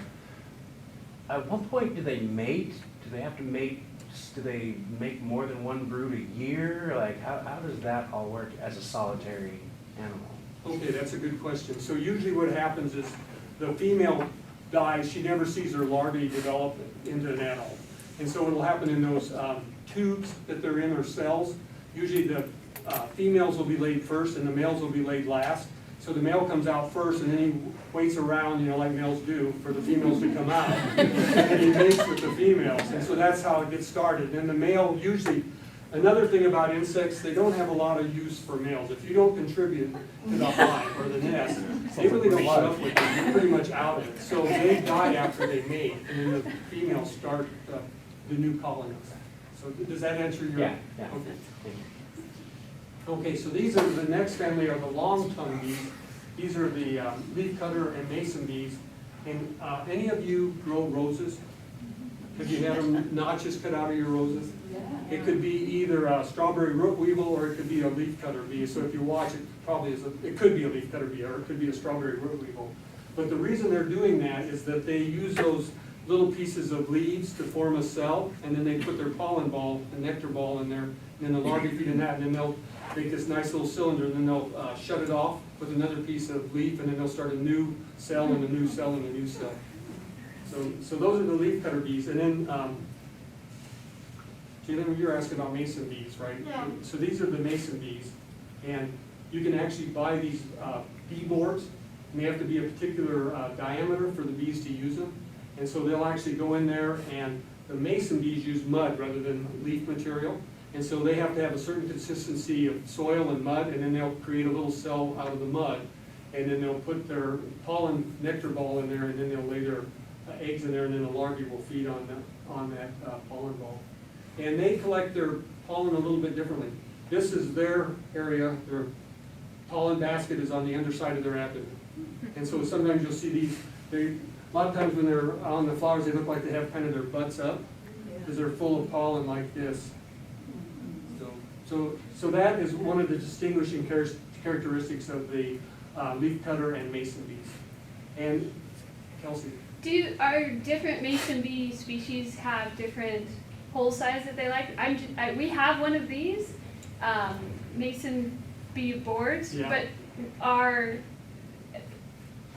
At what point do they mate? Do they have to mate? Do they make more than one brood a year? Like, how does that all work as a solitary animal? Okay, that's a good question. So usually what happens is the female dies, she never sees her larvae develop into an adult. And so what'll happen in those tubes that they're in, or cells, usually the females will be laid first and the males will be laid last. So the male comes out first and then he waits around, you know, like males do, for the females to come out. And then he mates with the females. And so that's how it gets started. And the male usually, another thing about insects, they don't have a lot of use for males. If you don't contribute to the hive or the nest, they really don't put up with it. You're pretty much out of it. So they die after they mate, and then the females start the new colonies. So does that answer your? Yeah. Okay. Okay, so these are, the next family are the long-tongued bees. These are the leafcutter and mason bees. And any of you grow roses? Have you had them notches cut out of your roses? It could be either a strawberry root weevil or it could be a leafcutter bee. So if you watch it, probably is it could be a leafcutter bee or it could be a strawberry root weevil. But the reason they're doing that is that they use those little pieces of leaves to form a cell, and then they put their pollen ball, a nectar ball in there, and then the larvae feed in that, and then they'll make this nice little cylinder, and then they'll shut it off with another piece of leaf, and then they'll start a new cell and a new cell and a new cell. So those are the leafcutter bees. And then, Jalen, you're asking about mason bees, right? Yeah. So these are the mason bees, and you can actually buy these bee boards, and they have to be a particular diameter for the bees to use them. And so they'll actually go in there, and the mason bees use mud rather than leaf material. And so they have to have a certain consistency of soil and mud, and then they'll create a little cell out of the mud. And then they'll put their pollen nectar ball in there, and then they'll lay their eggs in there, and then the larvae will feed on that pollen ball. And they collect their pollen a little bit differently. This is their area, their pollen basket is on the underside of their abdomen. And so sometimes you'll see these, a lot of times when they're on the flowers, they look like they have kind of their butts up, because they're full of pollen like this. So that is one of the distinguishing characteristics of the leafcutter and mason bees. And Kelsey? Are different mason bee species have different hole size that they like? We have one of these mason bee boards, Yeah. but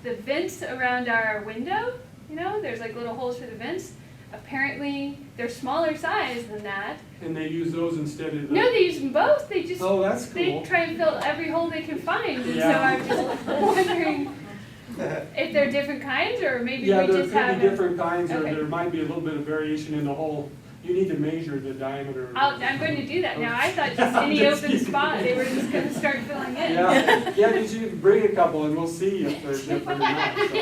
the vents around our window, you know, there's like little holes for the vents. Apparently, they're smaller size than that. And they use those instead of the... No, they use them both. They just Oh, that's cool. they try and fill every hole they can find. And Yeah. so I'm just wondering if they're different kinds, or maybe Yeah, we there just could have be different kinds, or Okay. there might be a little bit of variation in the hole. You need to measure the diameter. I'm going to do that now. I thought just any Just open kidding. spot, they were just going to start filling in. Yeah, yeah, you should bring a couple and we'll see if they're different or not. So.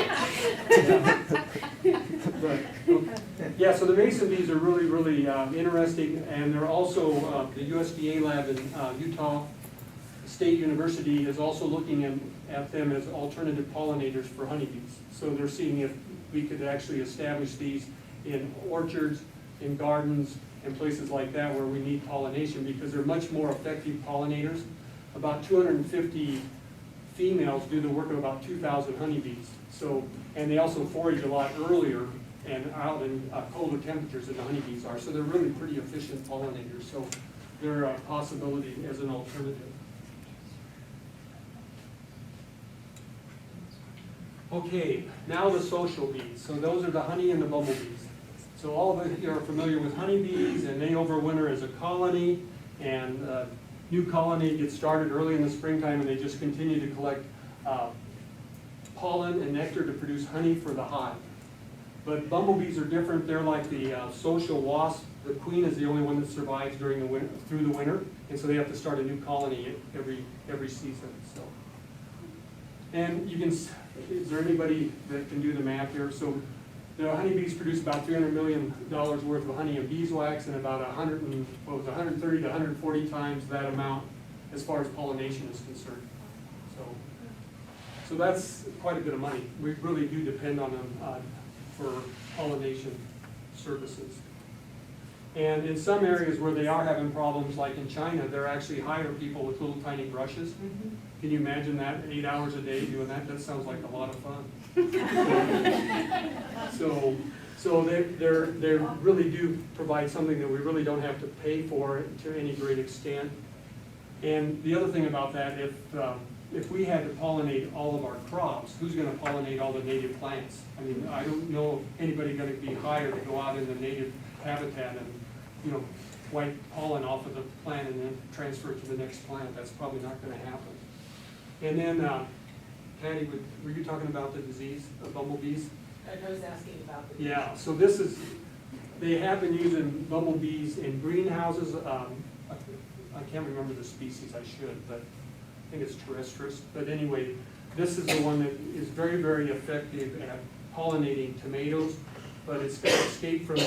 Yeah. But, okay. Yeah, so the mason bees are really, really interesting, and they're also, the USDA lab in Utah State University is also looking at them as alternative pollinators for honeybees. So they're seeing if we could actually establish these in orchards, in gardens, and places like that where we need pollination, because they're much more effective pollinators. About 250 females do the work of about 2,000 honeybees. So, and they also forage a lot earlier and out in colder temperatures than the honeybees are. So they're really pretty efficient pollinators. So they're a possibility as an alternative. Okay, now the social bees. So those are the honey and the bumblebees. So all of you are familiar with honeybees, and they overwinter as a colony, and new colony gets started early in the springtime, and they just continue to collect pollen and nectar to produce honey for the hive. But bumblebees are different. They're like the social wasp. The queen is the only one that survives during the winter, through the winter, and so they have to start a new colony every season. So, and you can, is there anybody that can do the math here? So, the honeybees produce about $300 million worth of honey and beeswax, and about 130 to 140 times that amount as far as pollination is concerned. So that's quite a bit of money. We really do depend on them for pollination services. And in some areas where they are having problems, like in China, they're actually hire people with little tiny brushes. Can you imagine that, 8 hours a day doing that? That sounds like a lot of fun. So they really do provide something that we really don't have to pay for to any great extent. And the other thing about that, if we had to pollinate all of our crops, who's going to pollinate all the native plants? I mean, I don't know if anybody going to be hired to go out in the native habitat and, you know, wipe pollen off of the plant and then transfer it to the next plant. That's probably not going to happen. And then, Patty, were you talking about the disease of bumblebees? I was asking about the. Yeah, so this is, they have been using bumblebees in greenhouses. I can't remember the species, I should, but I think it's terrestris. But anyway, this is the one that is very, very effective at pollinating tomatoes, but it's escaped from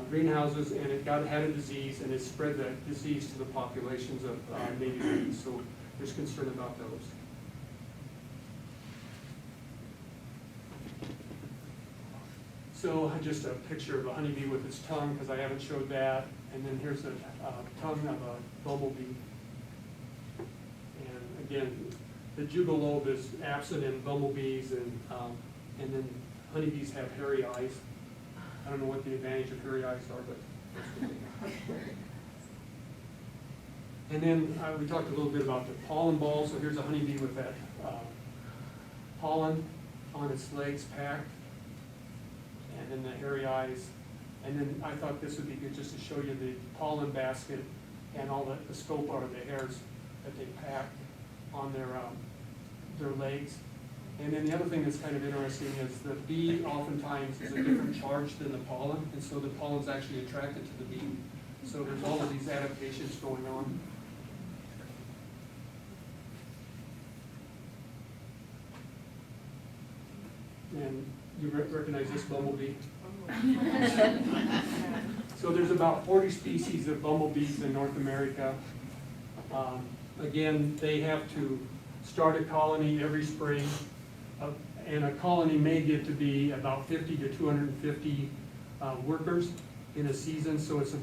greenhouses, and it had a disease, and it spread that disease to the populations of native bees. So there's concern about those. So just a picture of a honeybee with its tongue, because I haven't showed that. And then here's the tongue of a bumblebee. And again, the jugal lobe is absent in bumblebees, and then honeybees have hairy eyes. I don't know what the advantage of hairy eyes are, but. And then we talked a little bit about the pollen ball. So here's a honeybee with that pollen on its legs packed, and then the hairy eyes. And then I thought this would be good just to show you the pollen basket and all the scope are the hairs that they pack on their legs. And then the other thing that's kind of interesting is the bee oftentimes is a different charge than the pollen, and so the pollen's actually attracted to the bee. So there's all of these adaptations going on. And you recognize this bumblebee? So there's about 40 species of bumblebees in North America. Again, they have to start a colony every spring, and a colony may get to be about 50 to 250 workers in a season, so it's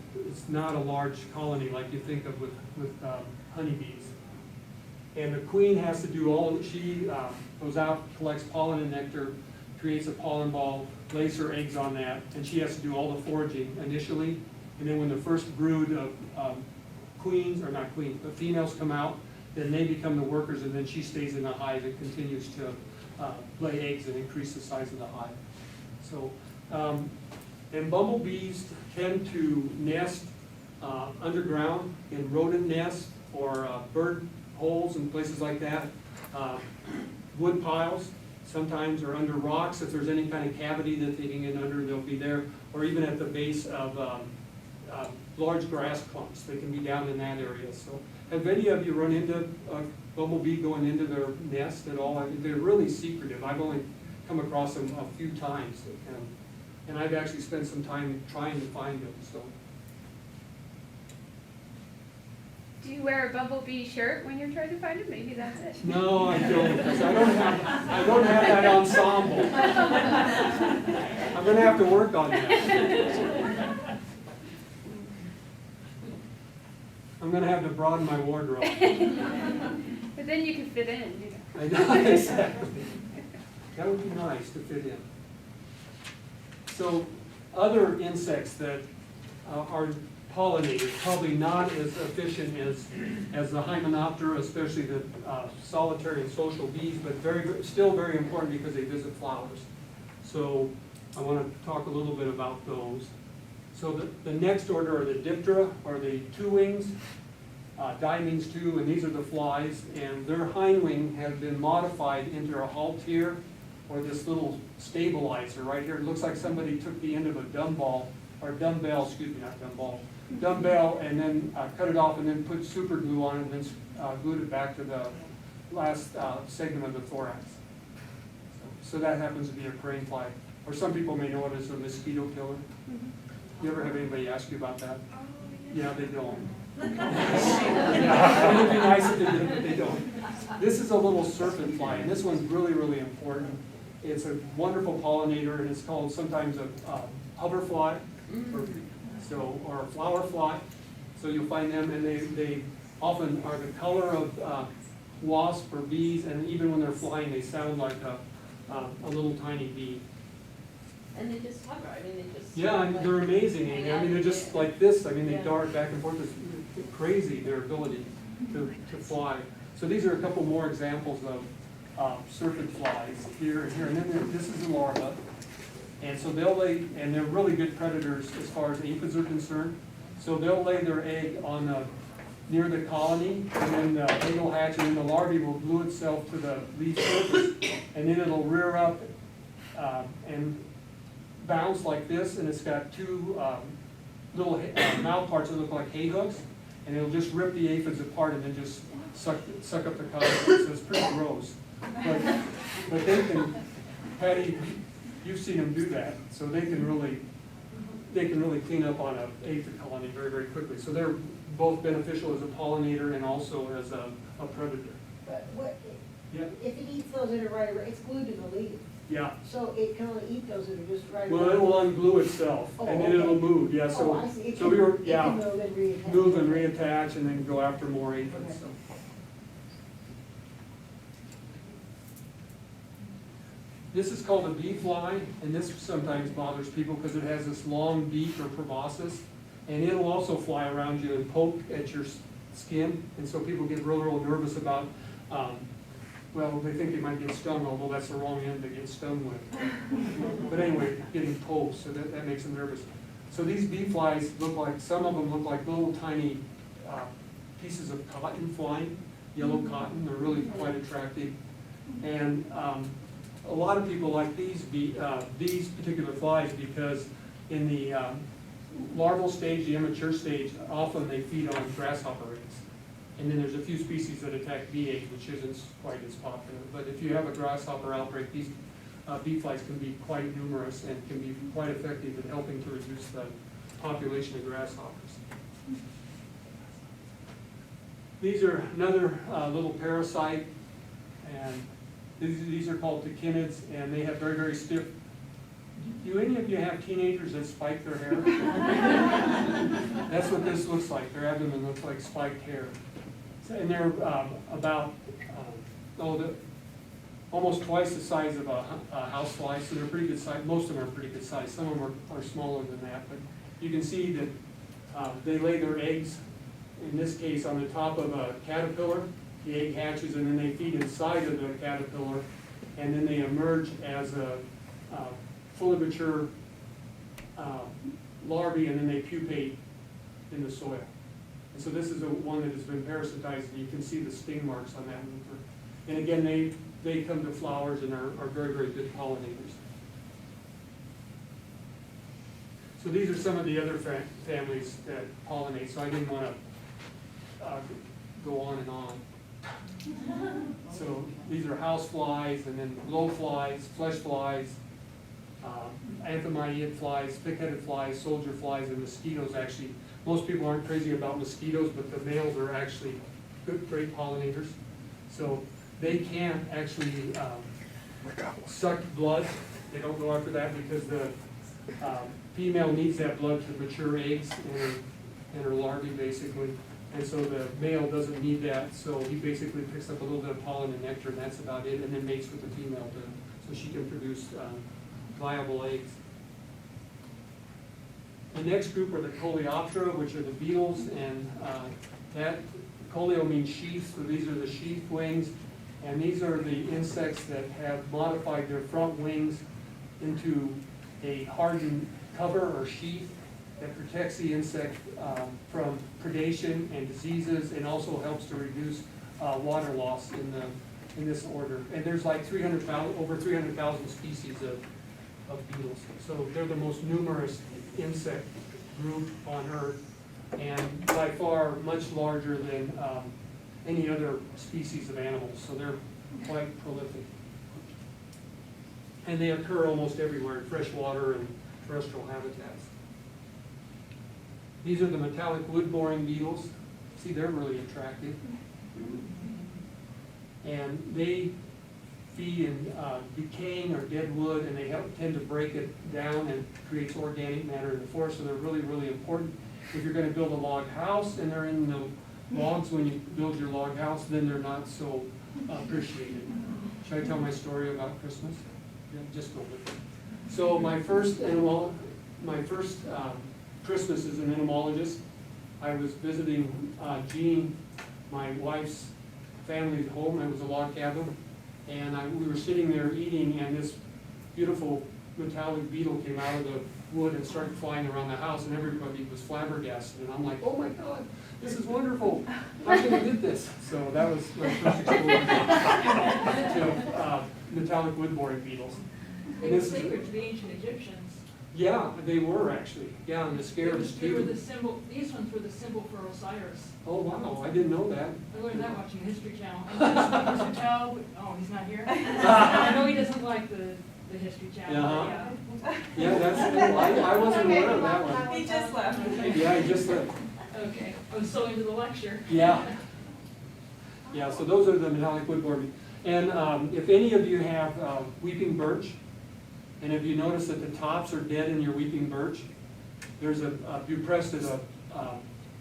not a large colony like you think of with honeybees. And the queen has to do she goes out, collects pollen and nectar, creates a pollen ball, lays her eggs on that, and she has to do all the foraging initially. And then when the first brood of but females come out, then they become the workers, and then she stays in the hive and continues to lay eggs and increase the size of the hive. So, and bumblebees tend to nest underground in rodent nests or bird holes and places like that. Wood piles sometimes are under rocks. If there's any kind of cavity that they can get under, they'll be there. Or even at the base of large grass clumps. They can be down in that area. So have any of you run into a bumblebee going into their nest at all? I mean, they're really secretive. I've only come across them a few times. And I've actually spent some time trying to find them. So. Do you wear a bumblebee shirt when you're trying to find it? Maybe that's it. No, I don't. Because I don't have that ensemble. I'm going to have to work on that. I'm going to have to broaden my wardrobe. But then you can fit in, you know. I know, exactly. That would be nice to fit in. So other insects that are pollinators, probably not as efficient as the Hymenoptera, especially the solitary and social bees, but still very important because they visit flowers. So I want to talk a little bit about those. So the next order are the Diptera, or the two wings. Diamines too, and these are the flies, and their hind wing has been modified into a haltere, or this little stabilizer right here. It looks like somebody took the end of a dumbbell, and then cut it off and then put super glue on it and then glued it back to the last segment of the thorax. So that happens to be a crane fly, or some people may know it as a mosquito killer. You ever have anybody ask you about that? Yeah, they don't. Yeah, it would be nice if they did, but they don't. This is a little serpent fly, and this one's really, really important. It's a wonderful pollinator, and it's called sometimes a hoverfly, or a flower fly. So you'll find them, and they often are the color of wasp or bees, and even when they're flying, they sound like a little tiny bee. And they just hover, I mean, they just. Yeah, and they're amazing, Amy. I mean, they're just like this. I mean, they Yeah. dart back and forth. It's crazy, their ability to fly. So these are a couple more examples of serpent flies here and here. And then this is a larva. And so they'll lay, and they're really good predators as far as aphids are concerned. So they'll lay their egg on near the colony, and then the egg will hatch, and then the larvae will glue itself to the leaf surface, and then it'll rear up and bounce like this, and it's got two little mouth parts that look like hay hooks, and it'll just rip the aphids apart and then just suck up the colony. So it's pretty gross. But they can, Patty, you've seen them do that, so they can really clean up on an aphid colony very, very quickly. So they're both beneficial as a pollinator and also as a predator. But what, Yeah. if it eats those that are right around, it's glued to the leaf, Yeah. so it can only eat those that are just right around. Well, it will unglue itself, Oh, and then okay. it'll move. Yeah. So Oh, I see. It so can- we were it yeah. can move and reattach. Move and reattach, and then go after more aphids. Okay. So. This is called a bee fly, and this sometimes bothers people because it has this long beak or proboscis, and it'll also fly around you and poke at your skin, and so people get real nervous about, well, they think they might get stung, although that's the wrong end to get stung with. But anyway, getting poked, so that makes them nervous. So these bee flies look like, some of them look like little tiny pieces of cotton flying, yellow cotton. They're really quite attractive. And a lot of people like these particular flies because in the larval stage, the immature stage, often they feed on grasshopper eggs. And then there's a few species that attack bee eggs, which isn't quite as popular. But if you have a grasshopper outbreak, these bee flies can be quite numerous and can be quite effective in helping to reduce the population of grasshoppers. These are another little parasite, and these are called tachinids, and they have very, very stiff. Do any of you have teenagers that spike their hair? That's what this looks like. Their abdomen looks like spiked hair. And they're about almost twice the size of a housefly, so they're pretty good size. Most of them are pretty good size. Some of them are smaller than that, but you can see that they lay their eggs, in this case, on the top of a caterpillar. The egg hatches, and then they feed inside of the caterpillar, and then they emerge as a fully mature larvae, and then they pupate in the soil. And so this is one that has been parasitized, and you can see the sting marks on that one. And again, they come to flowers and are very, very good pollinators. So these are some of the other families that pollinate, so I didn't want to go on and on. So these are house flies, and then blowflies, flesh flies, anthomiid flies, thick-headed flies, soldier flies, and mosquitoes. Actually, most people aren't crazy about mosquitoes, but the males are actually great pollinators. So they can't actually suck blood. They don't go after that because the female needs that blood to mature eggs and her larvae, basically. And so the male doesn't need that, so he basically picks up a little bit of pollen and nectar, and that's about it, and then mates with the female so she can produce viable eggs. The next group are the Coleoptera, which are the beetles, and that coleo means sheath, so these are the sheath wings. And these are the insects that have modified their front wings into a hardened cover or sheath that protects the insect from predation and diseases, and also helps to reduce water loss in this order. And there's like over 300,000 species of beetles. So they're the most numerous insect group on Earth, and by far much larger than any other species of animals, so they're quite prolific. And they occur almost everywhere in freshwater and terrestrial habitats. These are the metallic wood-boring beetles. See, they're really attractive. And they feed in decaying or dead wood, and they tend to break it down and creates organic matter in the forest, so they're really, really important. If you're going to build a log house and they're in the logs when you build your log house, then they're not so appreciated. Should I tell my story about Christmas? Yeah, just go with it. So my first Christmas as an entomologist, I was visiting Jean, my wife's family's home. It was a log cabin, and we were sitting there eating, and this beautiful metallic beetle came out of the wood and started flying around the house, and everybody was flabbergasted, and I'm like, oh my God, this is wonderful. How can I get this? So that was my first exposure to metallic wood-boring beetles. They were sacred to the ancient Egyptians. Yeah, they were actually. Yeah, and the scarabs They were too. the symbol, these ones were the symbol for Osiris. Oh wow, I didn't know that. I learned that watching History Channel. And Mr. Chow, oh, he's not here? I know he doesn't like the History Channel. Uh-huh. but Yeah, that's cool. I wasn't aware of that one. He just left. Yeah, he just left. Okay, I was so into the lecture. Yeah. Yeah, so those are the metallic wood-boring. And if any of you have weeping birch, and if you notice that the tops are dead in your weeping birch, there's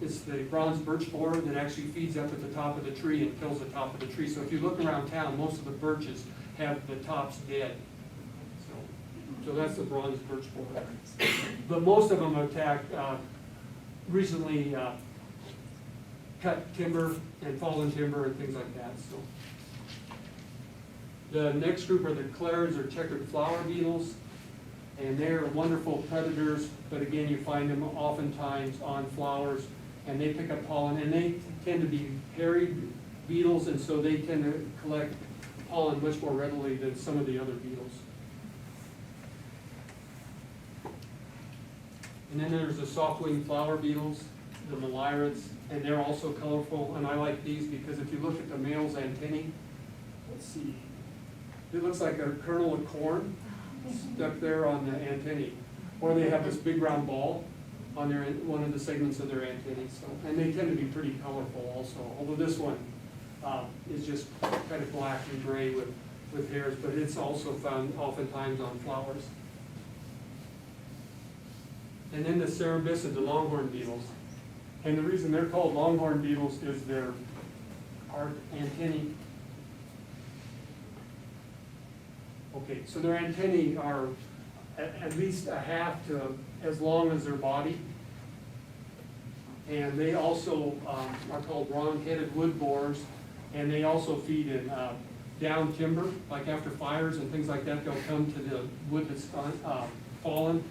it's the bronze birch borer that actually feeds up at the top of the tree and kills the top of the tree. So if you look around town, most of the birches have the tops dead. So that's the bronze birch borer. But most of them attack recently cut timber and fallen timber and things like that. So the next group are the clarids or checkered flower beetles, and they're wonderful predators, but again, you find them oftentimes on flowers, and they pick up pollen, and they tend to be hairy beetles, and so they tend to collect pollen much more readily than some of the other beetles. And then there's the soft-winged flower beetles, the melirids, and they're also colorful, and I like these because if you look at the male's antennae, let's see, it looks like a kernel of corn stuck there on the antennae, or they have this big round ball on their one of the segments of their antennae. So, and they tend to be pretty colorful also. Although this one is just kind of black and gray with hairs, but it's also found oftentimes on flowers. And then the cerebus and the longhorn beetles. And the reason they're called longhorn beetles is their antennae. Okay, so their antennae are at least a half to as long as their body. And they also are called wrong-headed wood borers, and they also feed in down timber, like after fires and things like that, they'll come to the wood that's fallen.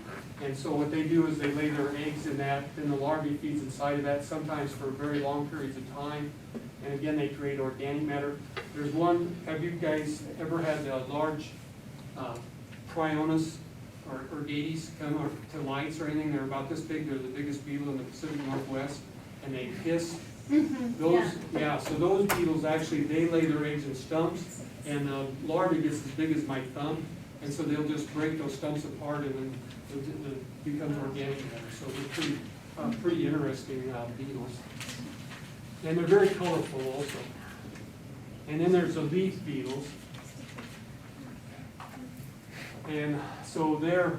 And so what they do is they lay their eggs in that, then the larvae feeds inside of that, sometimes for very long periods of time. And again, they create organic matter. There's one, have you guys ever had a large Prionis or Gates come to lights or anything? They're about this big. They're the biggest beetle in the Pacific Northwest, and they hiss. So those beetles actually, they lay their eggs in stumps, and the larvae gets as big as my thumb, and so they'll just break those stumps apart, and then it becomes organic matter. So they're pretty interesting beetles, and they're very colorful also. And then there's the leaf beetles. And so they're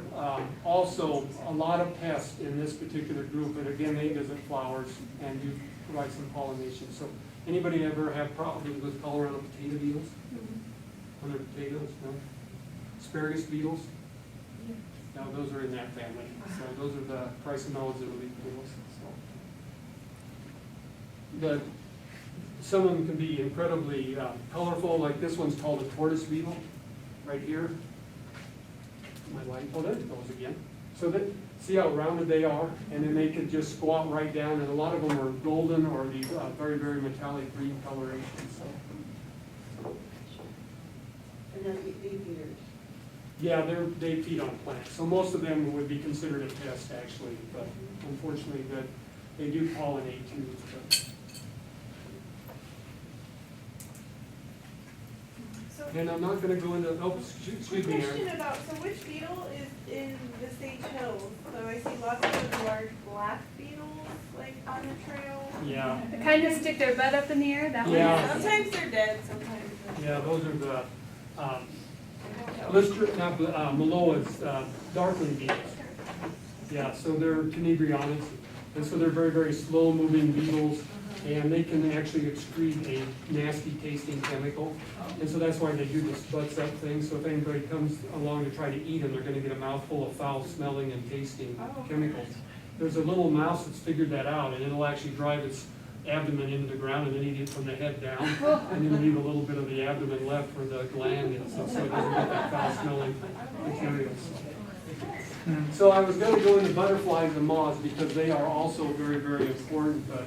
also a lot of pests in this particular group, but again, they visit flowers and do provide some pollination. So anybody ever have problems with Colorado potato beetles? On their potatoes, no? Asparagus beetles? Now, those are in that family. So those are the Priceanoids and leaf beetles. So. Some of them can be incredibly colorful, like this one's called a tortoise beetle, right here. My light, oh, there it goes again. So that, see how rounded they are? And then they could just squat right down, and a lot of them are golden or these very, very metallic green coloration. So. And then leaf eaters. Yeah, they feed on plants. So most of them would be considered a pest, actually, but unfortunately that they do pollinate too. But. So, And I'm not going to go into, oh, excuse me, question Aaron. about, so which beetle is in the Sage Hills? So I see lots of those large black beetles, like on the trail. Yeah, They kind of stick their butt up in the air, that one. Yeah. Sometimes they're dead, sometimes they're. yeah, those are the Maloas, darkling beetles. Yeah, so they're tenebrionids, and so they're very, very slow-moving beetles, and they can actually excrete a nasty tasting chemical. And so that's why they do this butts up thing, so if anybody comes along to try to eat them, they're gonna get a mouthful of foul smelling and tasting chemicals. There's a little mouse that's figured that out, and it'll actually drive its abdomen into the ground and then eat it from the head down, and then leave a little bit of the abdomen left for the gland, and so it doesn't get that foul smelling material. So I was going to go into butterflies and moths because they are also very, very important, but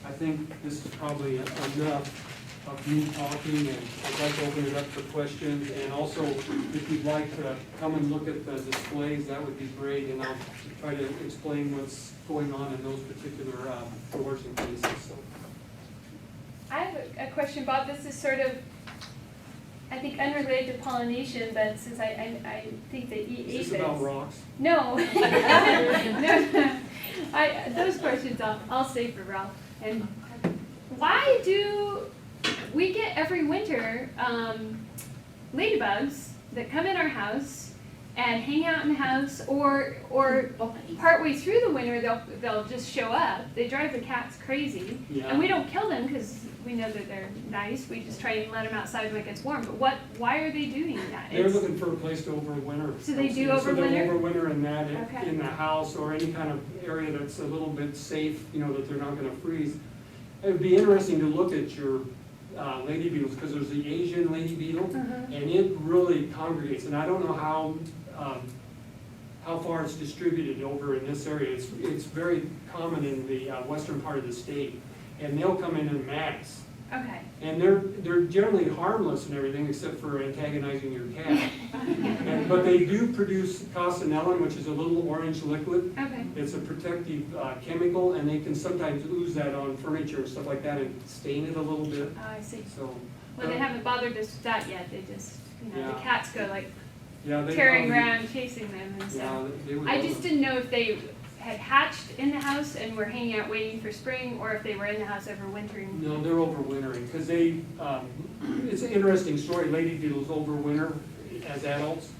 I think this is probably enough of me talking, and I'd like to open it up for questions. And also, if you'd like to come and look at the displays, that would be great, and I'll try to explain what's going on in those particular doors and cases. So. I have a question, Bob. This is sort of, I think, unrelated to pollination, but since I think they eat aphids. Is this about rocks? No. No. Those questions I'll save for Ralph. And why do we get every winter ladybugs that come in our house and hang out in the house, or partway through the winter they'll just show up. They drive the cats crazy, Yeah. and we don't kill them because we know that they're nice. We just try and let them outside when it gets warm. But why are they doing that? They're looking for a place to overwinter. So they do So overwinter? they'll overwinter in that, Okay. in the house or any kind of area that's a little bit safe, you know, that they're not gonna freeze. It would be interesting to look at your lady beetles, because there's the Asian lady beetle, and it really congregates, and I don't know how far it's distributed over in this area. It's very common in the western part of the state, and they'll come in mass. Okay. And they're generally harmless and everything except for antagonizing your cat. But they do produce costinellin, which is a little orange liquid. Okay. It's a protective chemical, and they can sometimes ooze that on furniture and stuff like that and stain it a little bit. Oh, I see. So. Well, they haven't bothered us with that yet. They just, the Yeah. cats go like Yeah, they tearing probably- around, chasing them and stuff. Yeah, they would. I just didn't know if they had hatched in the house and were hanging out waiting for spring, or if they were in the house overwintering. No, they're overwintering, because they, it's an interesting story. Lady beetles overwinter as adults,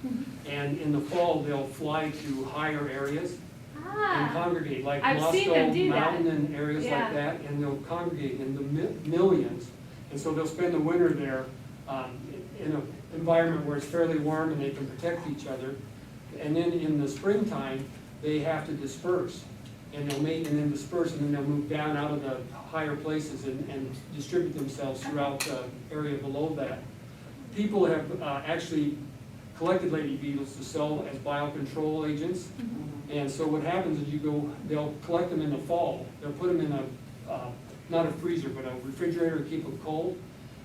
and in the fall, they'll fly to higher areas and Ah, congregate, like I've seen them Moscow do that. Mountain and areas Yeah. like that, and they'll congregate in the millions. And so they'll spend the winter there in an environment where it's fairly warm and they can protect each other. And then in the springtime, they have to disperse. And they'll mate and then disperse, and then they'll move down out of the higher places and distribute themselves throughout the area below that. People have actually collected lady beetles to sell as biocontrol agents. And so what happens is they'll collect them in the fall. They'll put them in not a freezer, but a refrigerator to keep them cold.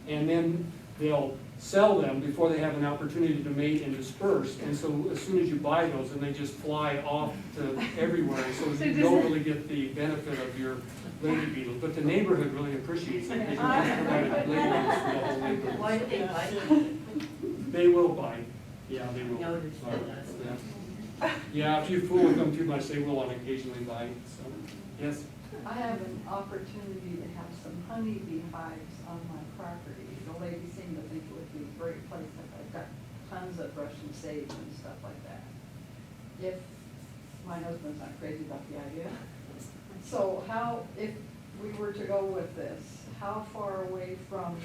And then they'll sell them before they have an opportunity to mate and disperse. And so as soon as you buy those, and they just fly off to everywhere. So So you does don't it- really get the benefit of your lady beetles. But the neighborhood really appreciates it. They can just provide lady beetles for the whole neighborhood. Why do they bite? They will bite. Yeah, they will. Noticed that. Yeah. Yeah, if you fool with them too much, they will occasionally bite, so, yes? I have an opportunity to have some honeybee hives on my property. The lady seemed to think it would be a great place, I've got tons of Russian sage and stuff like that. If my husband's not crazy about the idea. So if we were to go with this, how far away from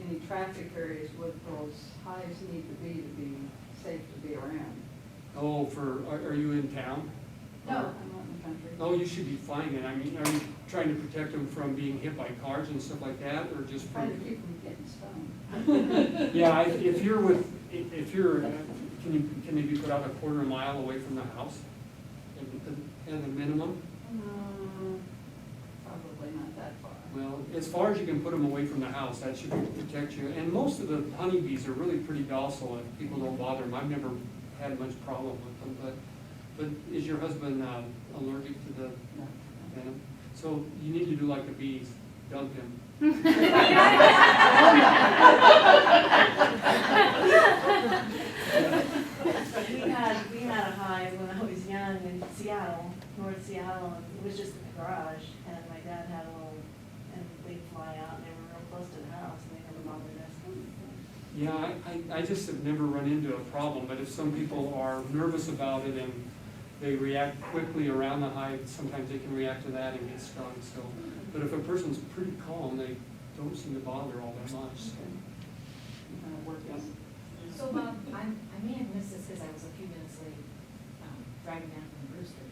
any traffic areas would those hives need to be safe to be around? Oh, are you in town? No, I'm not in the country. Oh, you should be fine then. I mean, are you trying to protect them from being hit by cars and stuff like that, or just Try to from? keep from getting stoned. Yeah, if you're, can they be put out a quarter mile away from the house? At the minimum? Probably not that far. Well, as far as you can put them away from the house, that should protect you. And most of the honeybees are really pretty docile and people don't bother them. I've never had much problem with them, but is your husband allergic to the No. venom? So you need to do like the bees, dump him. We had a hive when I was young in Seattle, North Seattle, and it was just in the garage, and my dad had a little, and they'd fly out, and they were real close to the house, and they never bothered us. Yeah, I just have never run into a problem, but if some people are nervous about it and they react quickly around the hive, sometimes they can react to that and get stung, so. But if a person's pretty calm, they don't seem to bother all that much, so. So Bob, I may have missed this because I was a few minutes late, driving down from Brewster.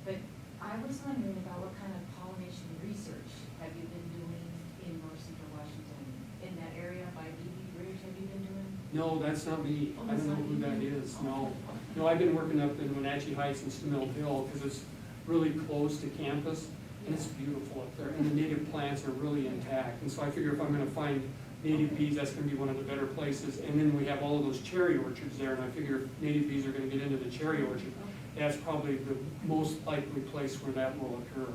But I was wondering about what kind of pollination research have you been doing in North Central Washington? In that area by BB Bridge, have you been doing? No, that's not me. I don't know who that is, no. No, I've been working up in Wenatchee Heights and Mill Hill because it's really close to campus and it's beautiful up there and the native plants are really intact. And so I figure if I'm gonna find native bees, that's gonna be one of the better places. And then we have all of those cherry orchards there and I figure if native bees are gonna get into the cherry orchard, that's probably the most likely place where that will occur.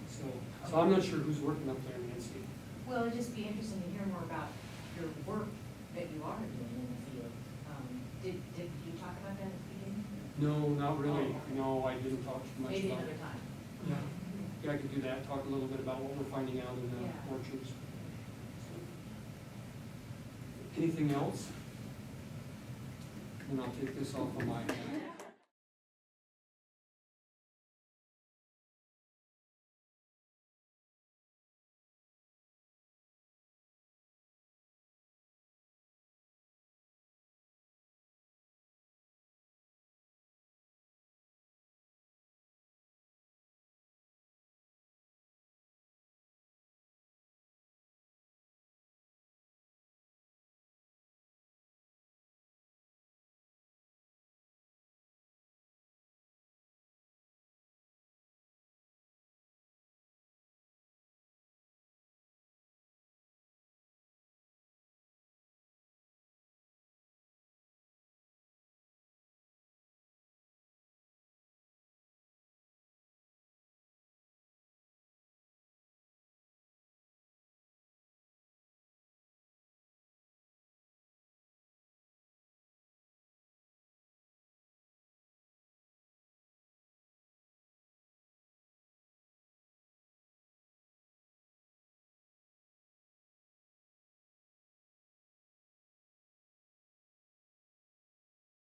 So I'm not sure who's working up there, Nancy. Well, it'd just be interesting to hear more about your work that you are doing in the field. Did you talk about that at the beginning? No, not really. No, I didn't talk too much Maybe about another it. time. Yeah, I could do that, talk a little bit about what we're finding out in the Yeah. orchards. Anything else? And I'll take this off of my